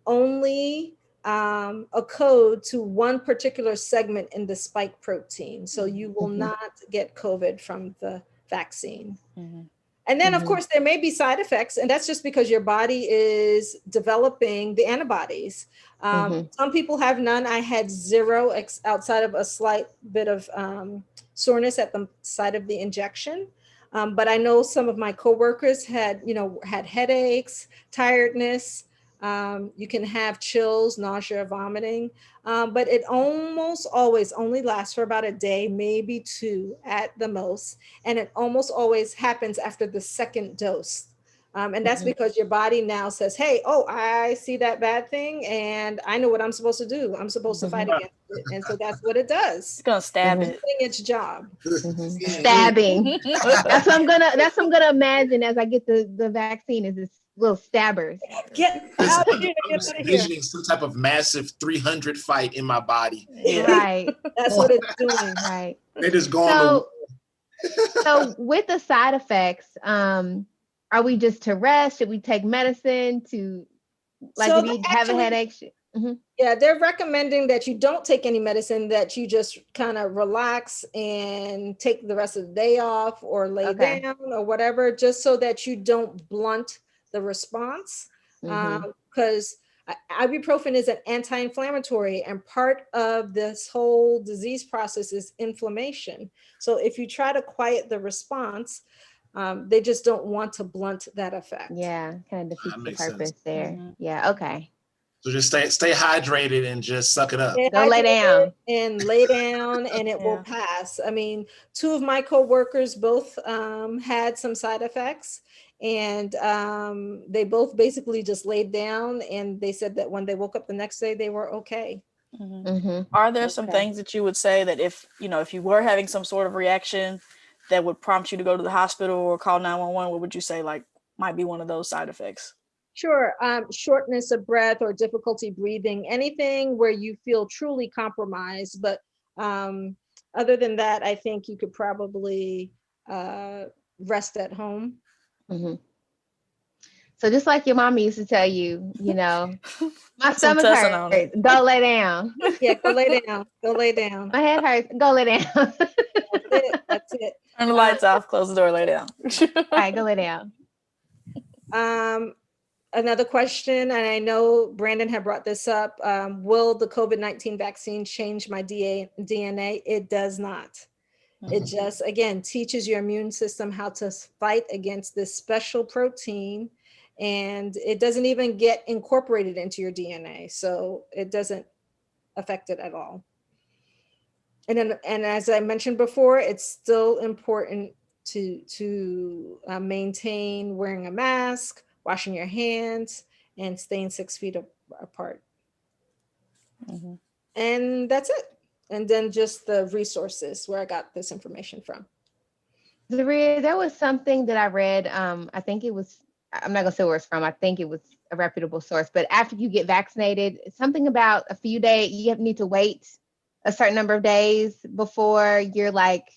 only a code to one particular segment in the spike protein. So you will not get COVID from the vaccine. And then, of course, there may be side effects, and that's just because your body is developing the antibodies. Some people have none. I had 0 outside of a slight bit of soreness at the site of the injection. But I know some of my coworkers had headaches, tiredness. You can have chills, nausea, vomiting, but it almost always only lasts for about a day, maybe 2 at the most. And it almost always happens after the 2nd dose. And that's because your body now says, hey, I see that bad thing, and I know what I'm supposed to do. I'm supposed to fight against it. And so that's what it does. It's gonna stab it. It's doing its job. Stabbing. That's what I'm gonna imagine as I get the vaccine, is this little stabbers. Get out of here. I'm envisioning some type of massive 300 fight in my body. Right. That's what it's doing. Right. They just go on So with the side effects, are we just to rest? Should we take medicine to, like, if you have a headache? Yeah, they're recommending that you don't take any medicine, that you just kind of relax and take the rest of the day off, or lay down or whatever, just so that you don't blunt the response. Because ibuprofen is an anti-inflammatory, and part of this whole disease process is inflammation. So if you try to quiet the response, they just don't want to blunt that effect. Yeah, kind of defeats the purpose there. Yeah, okay. So just stay hydrated and just suck it up. Don't lay down. And lay down, and it will pass. I mean, 2 of my coworkers both had some side effects, and they both basically just laid down, and they said that when they woke up the next day, they were okay. Are there some things that you would say that if you were having some sort of reaction that would prompt you to go to the hospital or call 911, what would you say might be one of those side effects? Sure. Shortness of breath or difficulty breathing, anything where you feel truly compromised. But other than that, I think you could probably rest at home. Mhm. So just like your mama used to tell you, my Put some stomach tussin on hurts. it. Go lay down. Yeah, go lay down. Go lay down. My head hurts. Go lay down. All That's it. That's it. Turn the lights off, close the door, lay down. right, go lay down. Um, Another question, and I know Brandon had brought this up. Will the COVID-19 vaccine change my DNA? It does not. It just, again, teaches your immune system how to fight against this special protein, and it doesn't even get incorporated into your DNA. So it doesn't affect it at all. And as I mentioned before, it's still important to maintain wearing a mask, washing your hands, and staying 6 feet apart. Mhm. And that's it. And then just the resources where I got this information from. Zaria, there was something that I read. I think it was, I'm not gonna say where it's from. I think it was a reputable source. But after you get vaccinated, something about a few days, you need to wait a certain number of days before you're like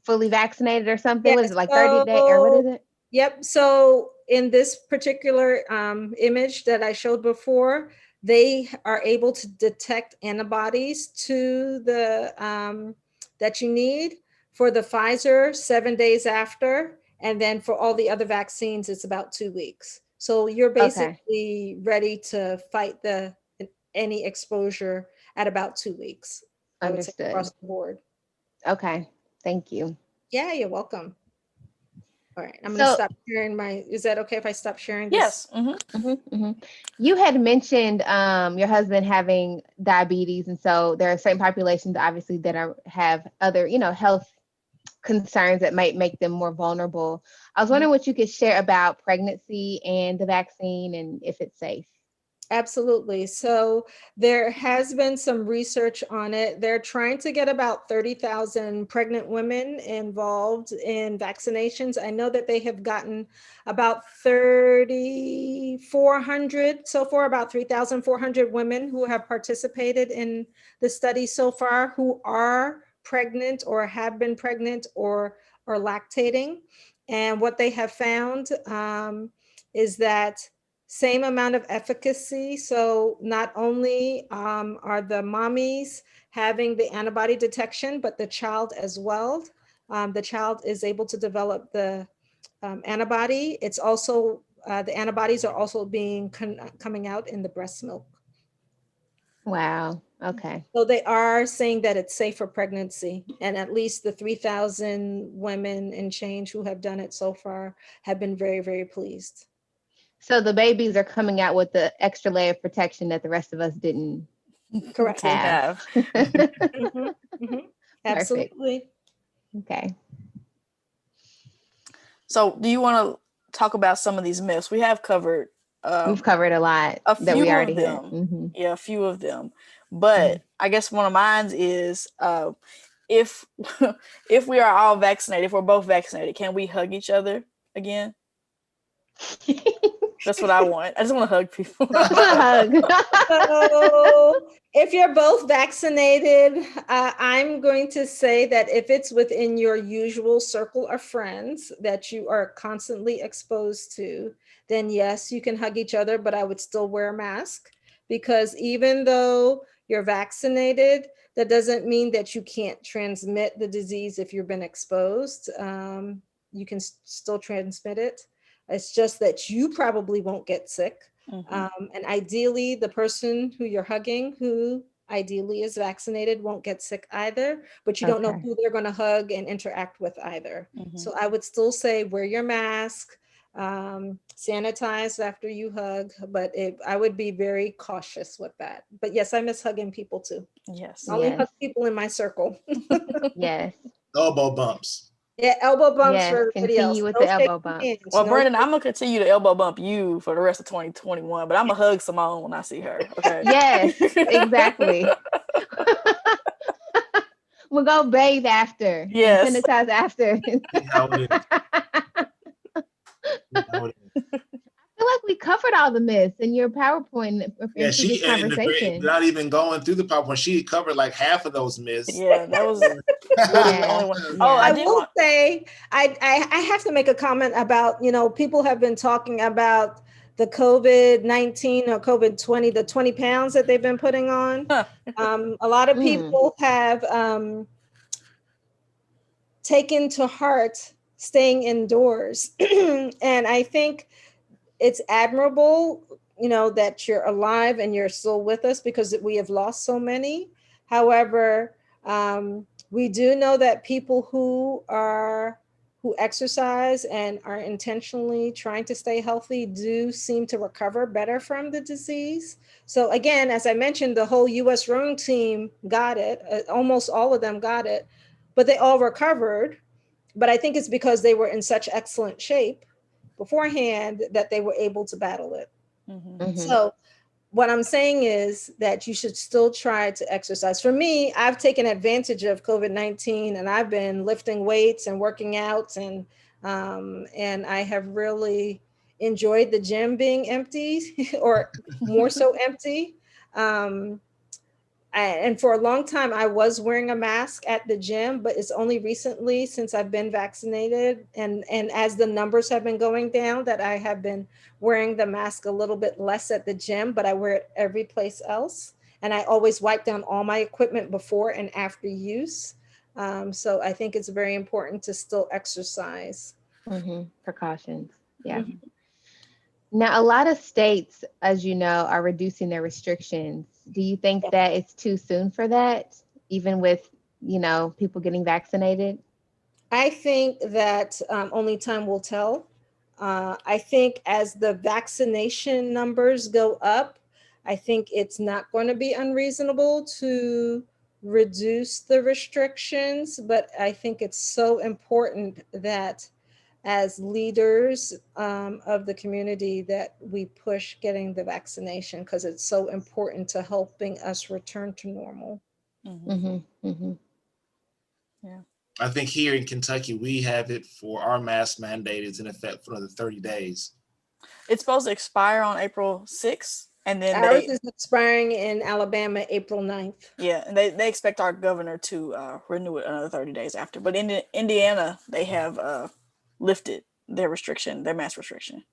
fully vaccinated or something. Yeah, What is it, like 30 days or what is it? Yep. So in this particular image that I showed before, they are able to detect antibodies to the that you need. For the Pfizer, 7 days after, and then for all the other vaccines, it's about 2 weeks. So you're Okay, basically ready to fight any exposure at about 2 weeks. I would say understood. across the board. Okay, thank you. Yeah, you're welcome. All right, I'm going to So, stop sharing my, is that okay if I stop sharing this? Yes. Hmm. you had mentioned your husband having diabetes, and so there are certain populations, obviously, that have other, health concerns that might make them more vulnerable. I was wondering what you could share about pregnancy and the vaccine and if it's safe. Absolutely. So there has been some research on it. They're trying to get about 30,000 pregnant women involved in vaccinations. I know that they have gotten about 3,400 so far, about 3,400 women who have participated in the study so far, who are pregnant or have been pregnant or are lactating. And what they have found is that same amount of efficacy. So not only are the mommies having the antibody detection, but the child as well. The child is able to develop the antibody. It's also, the antibodies are also being coming out in the breast milk. Wow. Okay. So they are saying that it's safe for pregnancy, and at least the 3,000 women and change who have done it so far have been very, very pleased. So the babies are coming out with the extra layer of protection that the rest of us didn't Correct. have. Mhm, mhm. Perfect. Absolutely. Okay. So, do you want to talk about some of these myths? We have covered We've covered a lot a that we few of already had. them. Mm-hmm. Yeah, a few of them. But I guess one of mine is if if we are all vaccinated, if we're both vaccinated, can we hug each other again? That's what I want. I just want to hug people. Hug. So if you're both vaccinated, I'm going to say that if it's within your usual circle of friends that you are constantly exposed to, then yes, you can hug each other, but I would still wear a mask, because even though you're vaccinated, that doesn't mean that you can't transmit the disease if you've been exposed. You can still transmit it. It's just that you probably won't get sick. Mhm. And ideally, the person who you're hugging, who ideally is vaccinated, won't get sick either, but you don't know Okay. who they're going to hug and interact with either. Mhm. So I would still say wear your mask, sanitize after you hug, but I would be very cautious with that. But yes, I miss hugging people too. Yes. I only Yes. hug people in my circle. Yes. Elbow bumps. Yeah, elbow bumps Yes. for everybody else. Continue with No the elbow shaking bump. hands. Well, No. Brandon, I'm gonna continue to elbow bump you for the rest of 2021, but I'm gonna hug Simone when I see her. Okay. Yes, exactly. We'll go bathe after and Yes. sanitize after. See how it is. See how it is. I feel like like we covered all the myths in your PowerPoint Yeah, in previous conversation. not even going through the PowerPoint, she covered like half of those myths. Yeah, that was literally the only Yeah, one. Oh, yeah. I I did will want. say, I have to make a comment about, people have been talking about the COVID-19 or COVID-20, the 20 pounds that they've been putting on. A lot of Mm, people have taken to heart staying indoors. And I think it's admirable, that you're alive and you're still with us because we have lost so many. However, we do know that people who exercise and are intentionally trying to stay healthy do seem to recover better from the disease. So again, as I mentioned, the whole US rowing team got it. Almost all of them got it, but they all recovered. But I think it's because they were in such excellent shape beforehand that they were able to battle it. Mhm. mhm. So what I'm saying is that you should still try to exercise. For me, I've taken advantage of COVID-19 and I've been lifting weights and working out, and I have really enjoyed the gym being empty or more so empty. Um, and for a long time I was wearing a mask at the gym, but it's only recently since I've been vaccinated and as the numbers have been going down that I have been wearing the mask a little bit less at the gym, but I wear it every place else, and I always wipe down all my equipment before and after use. So I think it's very important to still exercise. Precautions. Yeah. Mhm. Now, a lot of states, as you know, are reducing their restrictions. Do you think that it's too soon for that, even with, people getting vaccinated? I think that only time will tell. I think as the vaccination numbers go up, I think it's not going to be unreasonable to reduce the restrictions, but I think it's so important that as leaders of the community that we push getting the vaccination because it's so important to helping us return to normal. Mhm. Hmm. Hmm. Yeah. I think here in Kentucky, we have it for our mask mandate is in effect for another 30 days. It's supposed to expire on April 6th, and then Ours is expiring in Alabama April 9th. they expect our governor to renew it another 30 days after. But in Indiana, they have lifted their restriction, their mask restriction.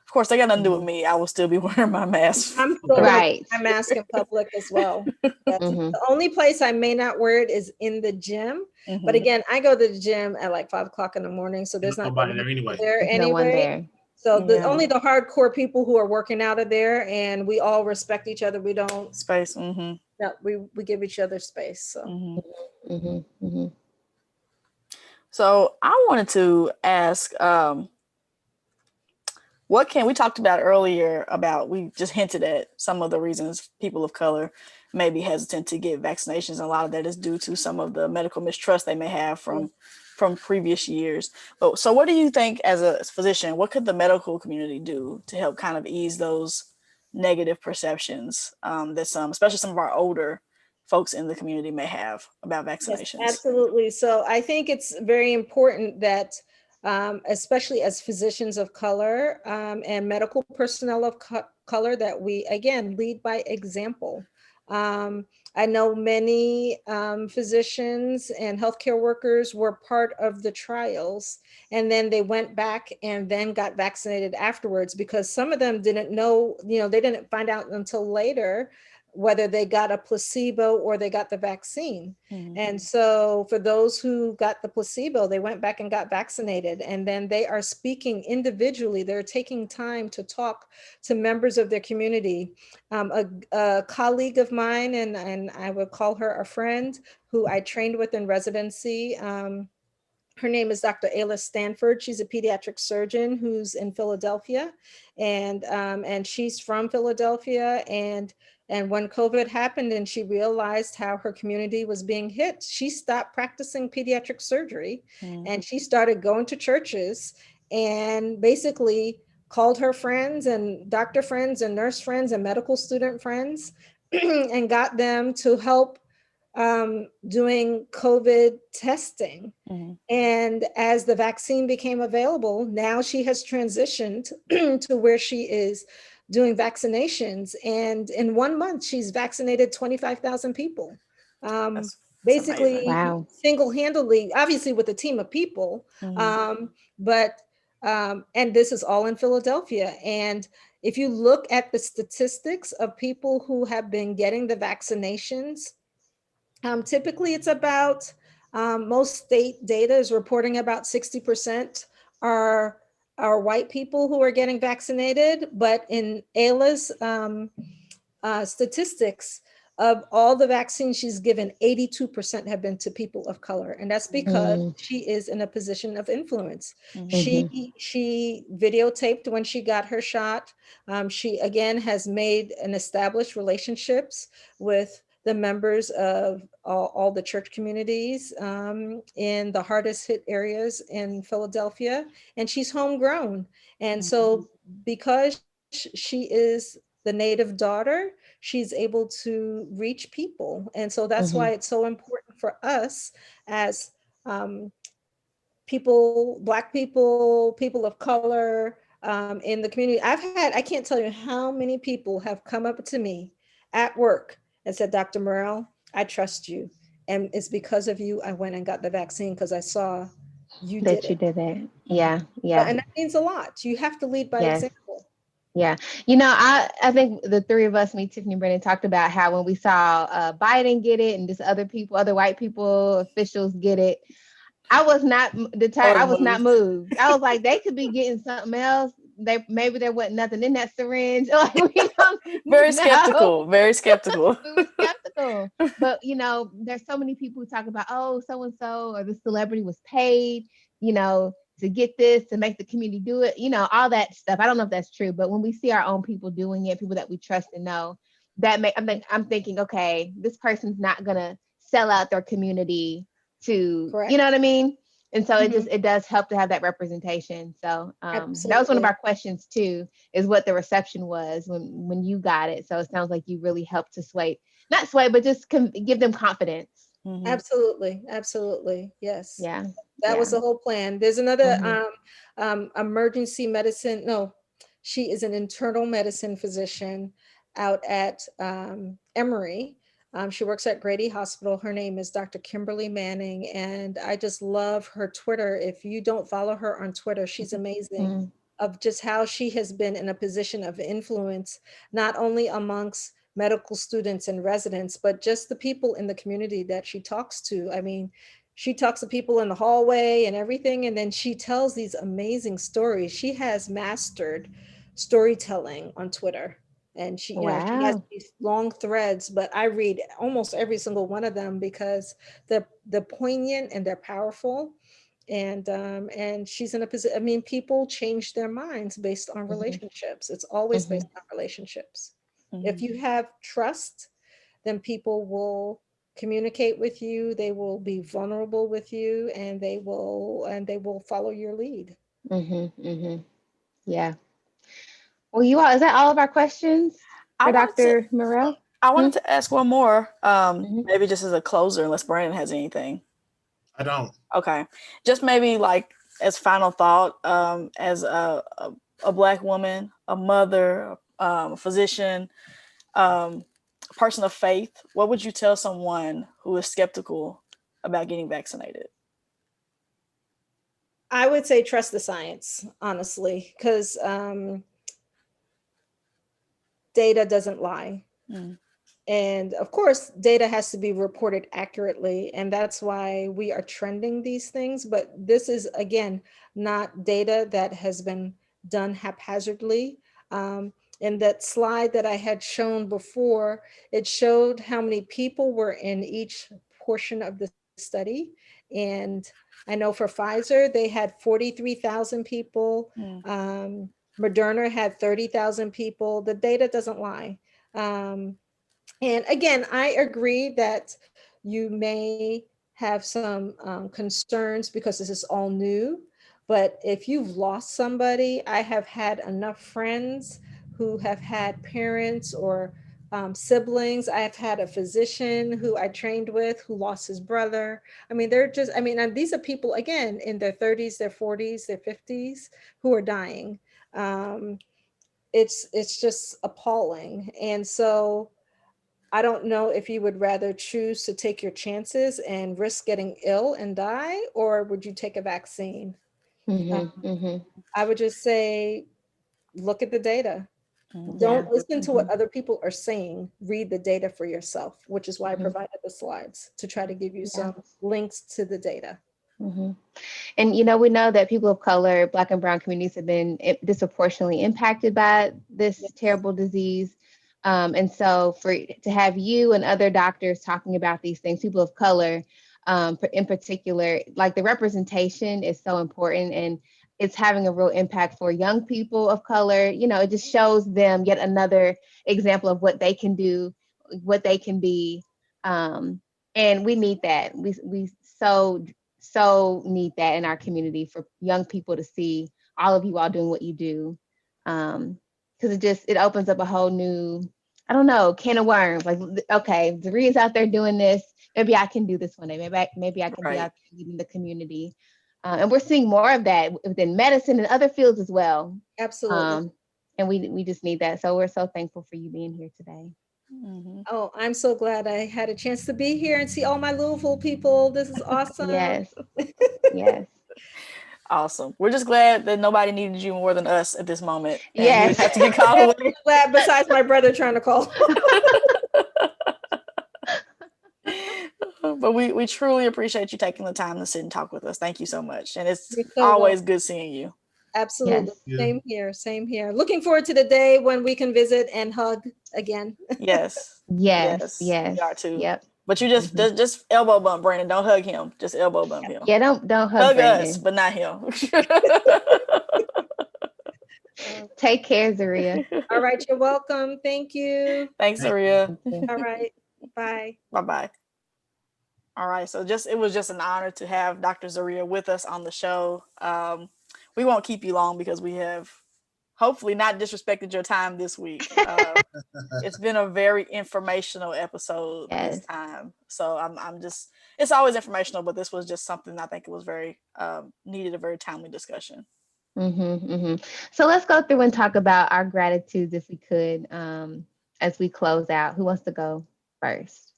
Of course, they got nothing to do with me. I will still be wearing my mask. I'm still going to Right. wear my mask in public as well. Yes. Hmm. The only place I may not wear it is in the gym. But Mhm. again, I go to the gym at like 5 o'clock in the morning, so there's not that Nobody many there people anyway. there There's no one anyway. there. So Yeah. only the hardcore people who are working out are there, and we all respect each other. We don't, Space. Mhm. no, we give each other space. So Mhm. Hmm. Hmm. So I wanted to ask, what can we talked about earlier about we just hinted at some of the reasons people of color may be hesitant to get vaccinations, and a lot of that is due to some of the medical mistrust they may have from previous years. But so what do you think as a physician, what could the medical community do to help kind of ease those negative perceptions that some, especially some of our older folks in the community may have about yes, vaccinations? absolutely. So I think it's very important that, especially as physicians of color and medical personnel of color, that we again lead by example. Um, I know many physicians and healthcare workers were part of the trials, and then they went back and then got vaccinated afterwards because some of them didn't know, they didn't find out until later whether they got a placebo or they got the vaccine. Mhm. And so for those who got the placebo, they went back and got vaccinated. And then they are speaking individually. They're taking time to talk to members of their community. A colleague of mine, and I would call her a friend, who I trained with in residency. Her name is Dr. Ayla Stanford. She's a pediatric surgeon who's in Philadelphia, and she's from Philadelphia. And when COVID happened and she realized how her community was being hit, she stopped practicing pediatric surgery, Mhm. and she started going to churches and basically called her friends and doctor friends and nurse friends and medical student friends and got them to help doing COVID testing. Mhm. And as the vaccine became available, now she has transitioned to where she is doing vaccinations. And in 1 month, she's vaccinated 25,000 people. Um, That's amazing. Basically, Wow. single-handedly, obviously with a team of people, Mhm. um, but and this is all in Philadelphia. And if you look at the statistics of people who have been getting the vaccinations, typically, it's about most state data is reporting about 60% are white people who are getting vaccinated. But in Ayla's statistics, of all the vaccines she's given, 82% have been to people of color, and that's because Mm, she is in a position of influence. Mhm. mhm, She videotaped when she got her shot. She again has made and established relationships with the members of all the church communities in the hardest hit areas in Philadelphia, and she's homegrown. And Mhm. so, because she is the native daughter, she's able to reach people. And so that's why mhm, it's so important for us as um, people, Black people, people of color in the community. I can't tell you how many people have come up to me at work and said, Dr. Murrell, I trust you. And it's because of you I went and got the vaccine because I saw you did that you it. did that. Mhm. Yeah, yeah, And that means a lot. You have to lead by yes, example. yeah. You know, I think the three of us, me, Tiffany, Brennan, talked about how when we saw Biden get it and just other people, other white people, officials get it, I was not I deterred. was I was not moved. moved. I was like, they could be getting something else. They maybe there wasn't nothing in that syringe. Like we don't Very know. skeptical. Very skeptical. We were skeptical. But you know, there's so many people who talk about, oh, so and so or the celebrity was paid, you know, to get this, to make the community do it, you know, all that stuff. I don't know if that's true, but when we see our own people doing it, people that we trust and know, I'm thinking, okay, this person's not gonna sell out their community to, you know Correct. what I mean? And so Mhm. it does help to have that representation. So that was one of Absolutely. our questions too, is what the reception was when you got it. So it sounds like you really helped to sway, not sway, but just give them confidence. Mhm. Absolutely. Absolutely. Yes. Yeah, That was yeah. the whole plan. There's another Hmm. emergency medicine. No, she is an internal medicine physician out at Emory. She works at Grady Hospital. Her name is Dr. Kimberly Manning, and I just love her Twitter. If you don't follow her on Twitter, she's amazing Hmm. of just how she has been in a position of influence, not only amongst medical students and residents, but just the people in the community that she talks to. I mean, she talks to people in the hallway and everything, and then she tells these amazing stories. She has mastered storytelling on Twitter, and she has Wow. these long threads, but I read almost every single one of them because they're poignant and they're powerful. And she's in a position. I mean, people change their minds based on Hmm. relationships. It's always Hmm. based on relationships. If Mhm. you have trust, then people will communicate with you, they will be vulnerable with you, and they will follow your lead. Hmm. Hmm. Yeah. Well, you all, is that all of our questions I for wanted to Dr. Morrell? I Hmm? wanted to ask one more. Hmm. Maybe just as a closer, unless Brandon has anything. I don't. Okay. Just maybe like as final thought, as a black woman, a mother, a physician, a person of faith, what would you tell someone who is skeptical about getting vaccinated? I would say trust the science, honestly, because data doesn't lie. Mm. And of course, data has to be reported accurately, and that's why we are trending these things. But this is, again, not data that has been done haphazardly. Um, in that slide that I had shown before, it showed how many people were in each portion of the study. And I know for Pfizer, they had 43,000 people. Mm. Moderna had 30,000 people. The data doesn't lie. Um, and again, I agree that you may have some concerns because this is all new. But if you've lost somebody, I have had enough friends who have had parents or siblings. I've had a physician who I trained with who lost his brother. I mean, and these are people, again, in their 30s, their 40s, their 50s, who are dying. It's just appalling. And so I don't know if you would rather choose to take your chances and risk getting ill and die, or would you take a vaccine? I would just say, look at the data. Don't listen to what other people are saying. Read the data for yourself, which is why I provided the slides to try to give you some links to the data. And, we know that people of color, Black and brown communities have been disproportionately impacted by this terrible disease. And so to have you and other doctors talking about these things, people of color in particular, like the representation is so important, and it's having a real impact for young people of color. It just shows them yet another example of what they can do, what they can be. And we need that. We so need that in our community, for young people to see all of you all doing what you do. Because it opens up a whole new, I don't know, can of worms. Like, okay, Zaria's out there doing this. Maybe I can do this one day. Maybe I can be out there leading the community. And we're seeing more of that within medicine and other fields as well. Absolutely. And we just need that. So we're so thankful for you being here today. Oh, I'm so glad I had a chance to be here and see all my Louisville people. This is awesome. Yes. Yes. Awesome. We're just glad that nobody needed you more than us at this moment. And Yes. you didn't have to get called away. Glad, besides my brother trying to call. But we truly appreciate you taking the time to sit and talk with us. Thank you so much. And it's You're so always welcome. good seeing you. Absolutely. Yes. Same here. Same here. Looking forward to the day when we can visit and hug again. Yes. Yes. We are too. Yep. But you just elbow bump Brandon. Don't hug him. Just elbow bump him. Yeah, don't hug Hug Brandon. us, but not him. Take care, Zaria. All right. You're welcome. Thank you. Thanks, Zaria. All right. Bye. Bye-bye. All right. So it was just an honor to have Dr. Zaria with us on the show. We won't keep you long because we have hopefully not disrespected your time this week. It's been a very informational episode this time. So it's always informational, but this was just something I think it was very needed, a very timely discussion. So let's go through and talk about our gratitudes if we could, as we close out. Who wants to go first?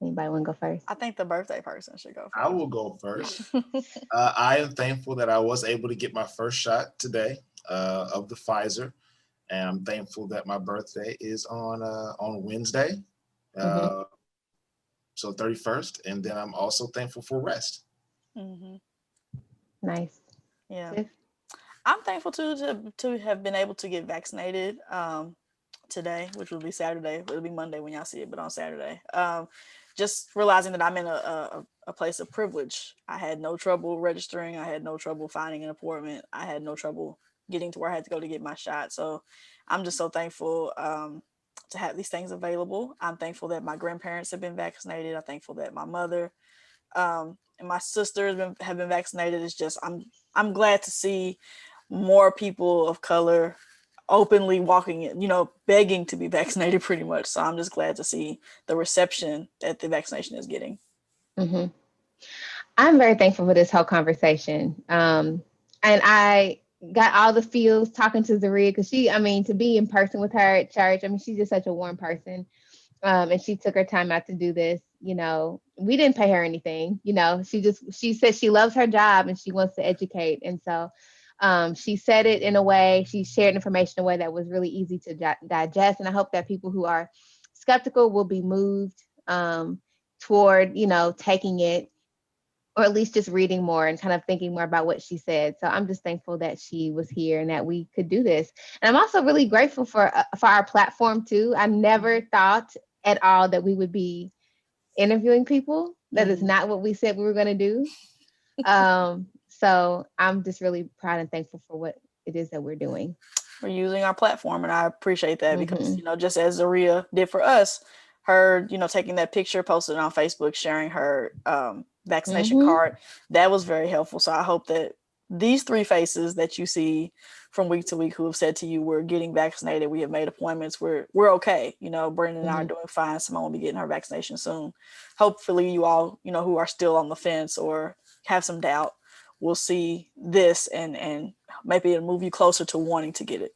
Anybody want to go first? I think the birthday person should go first. I will go first. I am thankful that I was able to get my first shot today of the Pfizer, and I'm thankful that my birthday is on Wednesday, so 31st, and then I'm also thankful for rest. Nice. Yeah. I'm thankful to have been able to get vaccinated today, which will be Saturday. It'll be Monday when y'all see it, but on Saturday. Just realizing that I'm in a place of privilege. I had no trouble registering. I had no trouble finding an appointment. I had no trouble getting to where I had to go to get my shot. So I'm just so thankful to have these things available. I'm thankful that my grandparents have been vaccinated. I'm thankful that my mother and my sisters have been vaccinated. It's just I'm glad to see more people of color openly walking in, begging to be vaccinated pretty much. So I'm just glad to see the reception that the vaccination is getting. I'm very thankful for this whole conversation. And I got all the feels talking to Zaria because to be in person with her at church, she's just such a warm person. And she took her time out to do this. We didn't pay her anything. She said she loves her job and she wants to educate. And so she said it in a way, she shared information in a way that was really easy to digest. And I hope that people who are skeptical will be moved toward, taking it, or at least just reading more and kind of thinking more about what she said. So I'm just thankful that she was here and that we could do this. And I'm also really grateful for our platform too. I never thought at all that we would be interviewing people. That is not what we said we were going to do. So I'm just really proud and thankful for what it is that we're doing. We're using our platform, and I appreciate that because, just as Zaria did for us, her, taking that picture, posted it on Facebook, sharing her vaccination card, that was very helpful. So I hope that these three faces that you see from week to week who have said to you, we're getting vaccinated. We have made appointments. We're okay. You know, Brandon and I are doing fine. Simone will be getting her vaccination soon. Hopefully you all, you know, who are still on the fence or have some doubt will see this and maybe it'll move you closer to wanting to get it.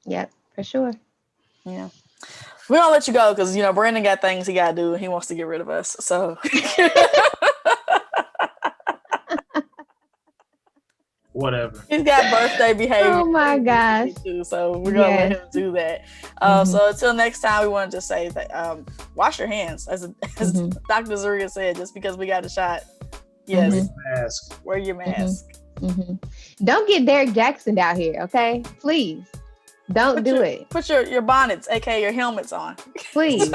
Yep, for sure. Yeah. We're gonna let you go because, you know, Brandon got things he gotta do and he wants to get rid of us. So Whatever. he's got birthday behavior. Oh my gosh. Too, so we're gonna let him do that. So until next time, we want to just say that wash your hands, as Dr. Zaria said. Just because we got a shot, yes, wear your mask. Don't get Derek Jackson out here, okay? Please, don't do it. Put your bonnets, aka your helmets, on, please.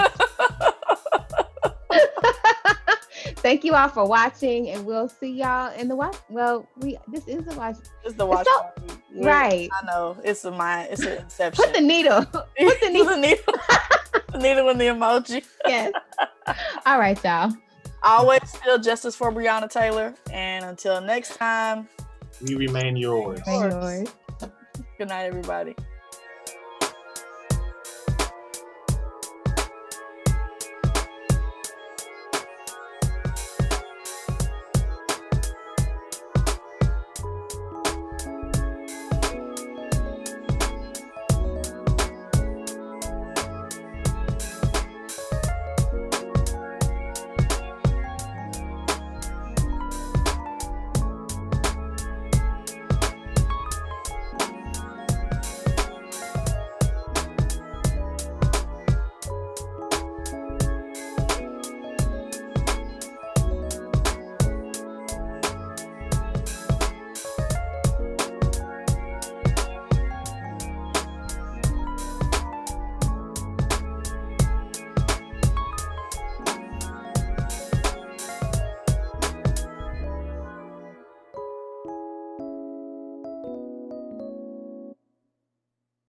Thank you all for watching, and we'll see y'all in the watch. Well, this is the watch. It's the watch party. Right. I know. It's an inception. Put the needle. Put the needle. The needle in the emoji. Yes. All right, y'all. Always feel justice for Breonna Taylor. And until next time, we remain yours. Yours. Good night, everybody.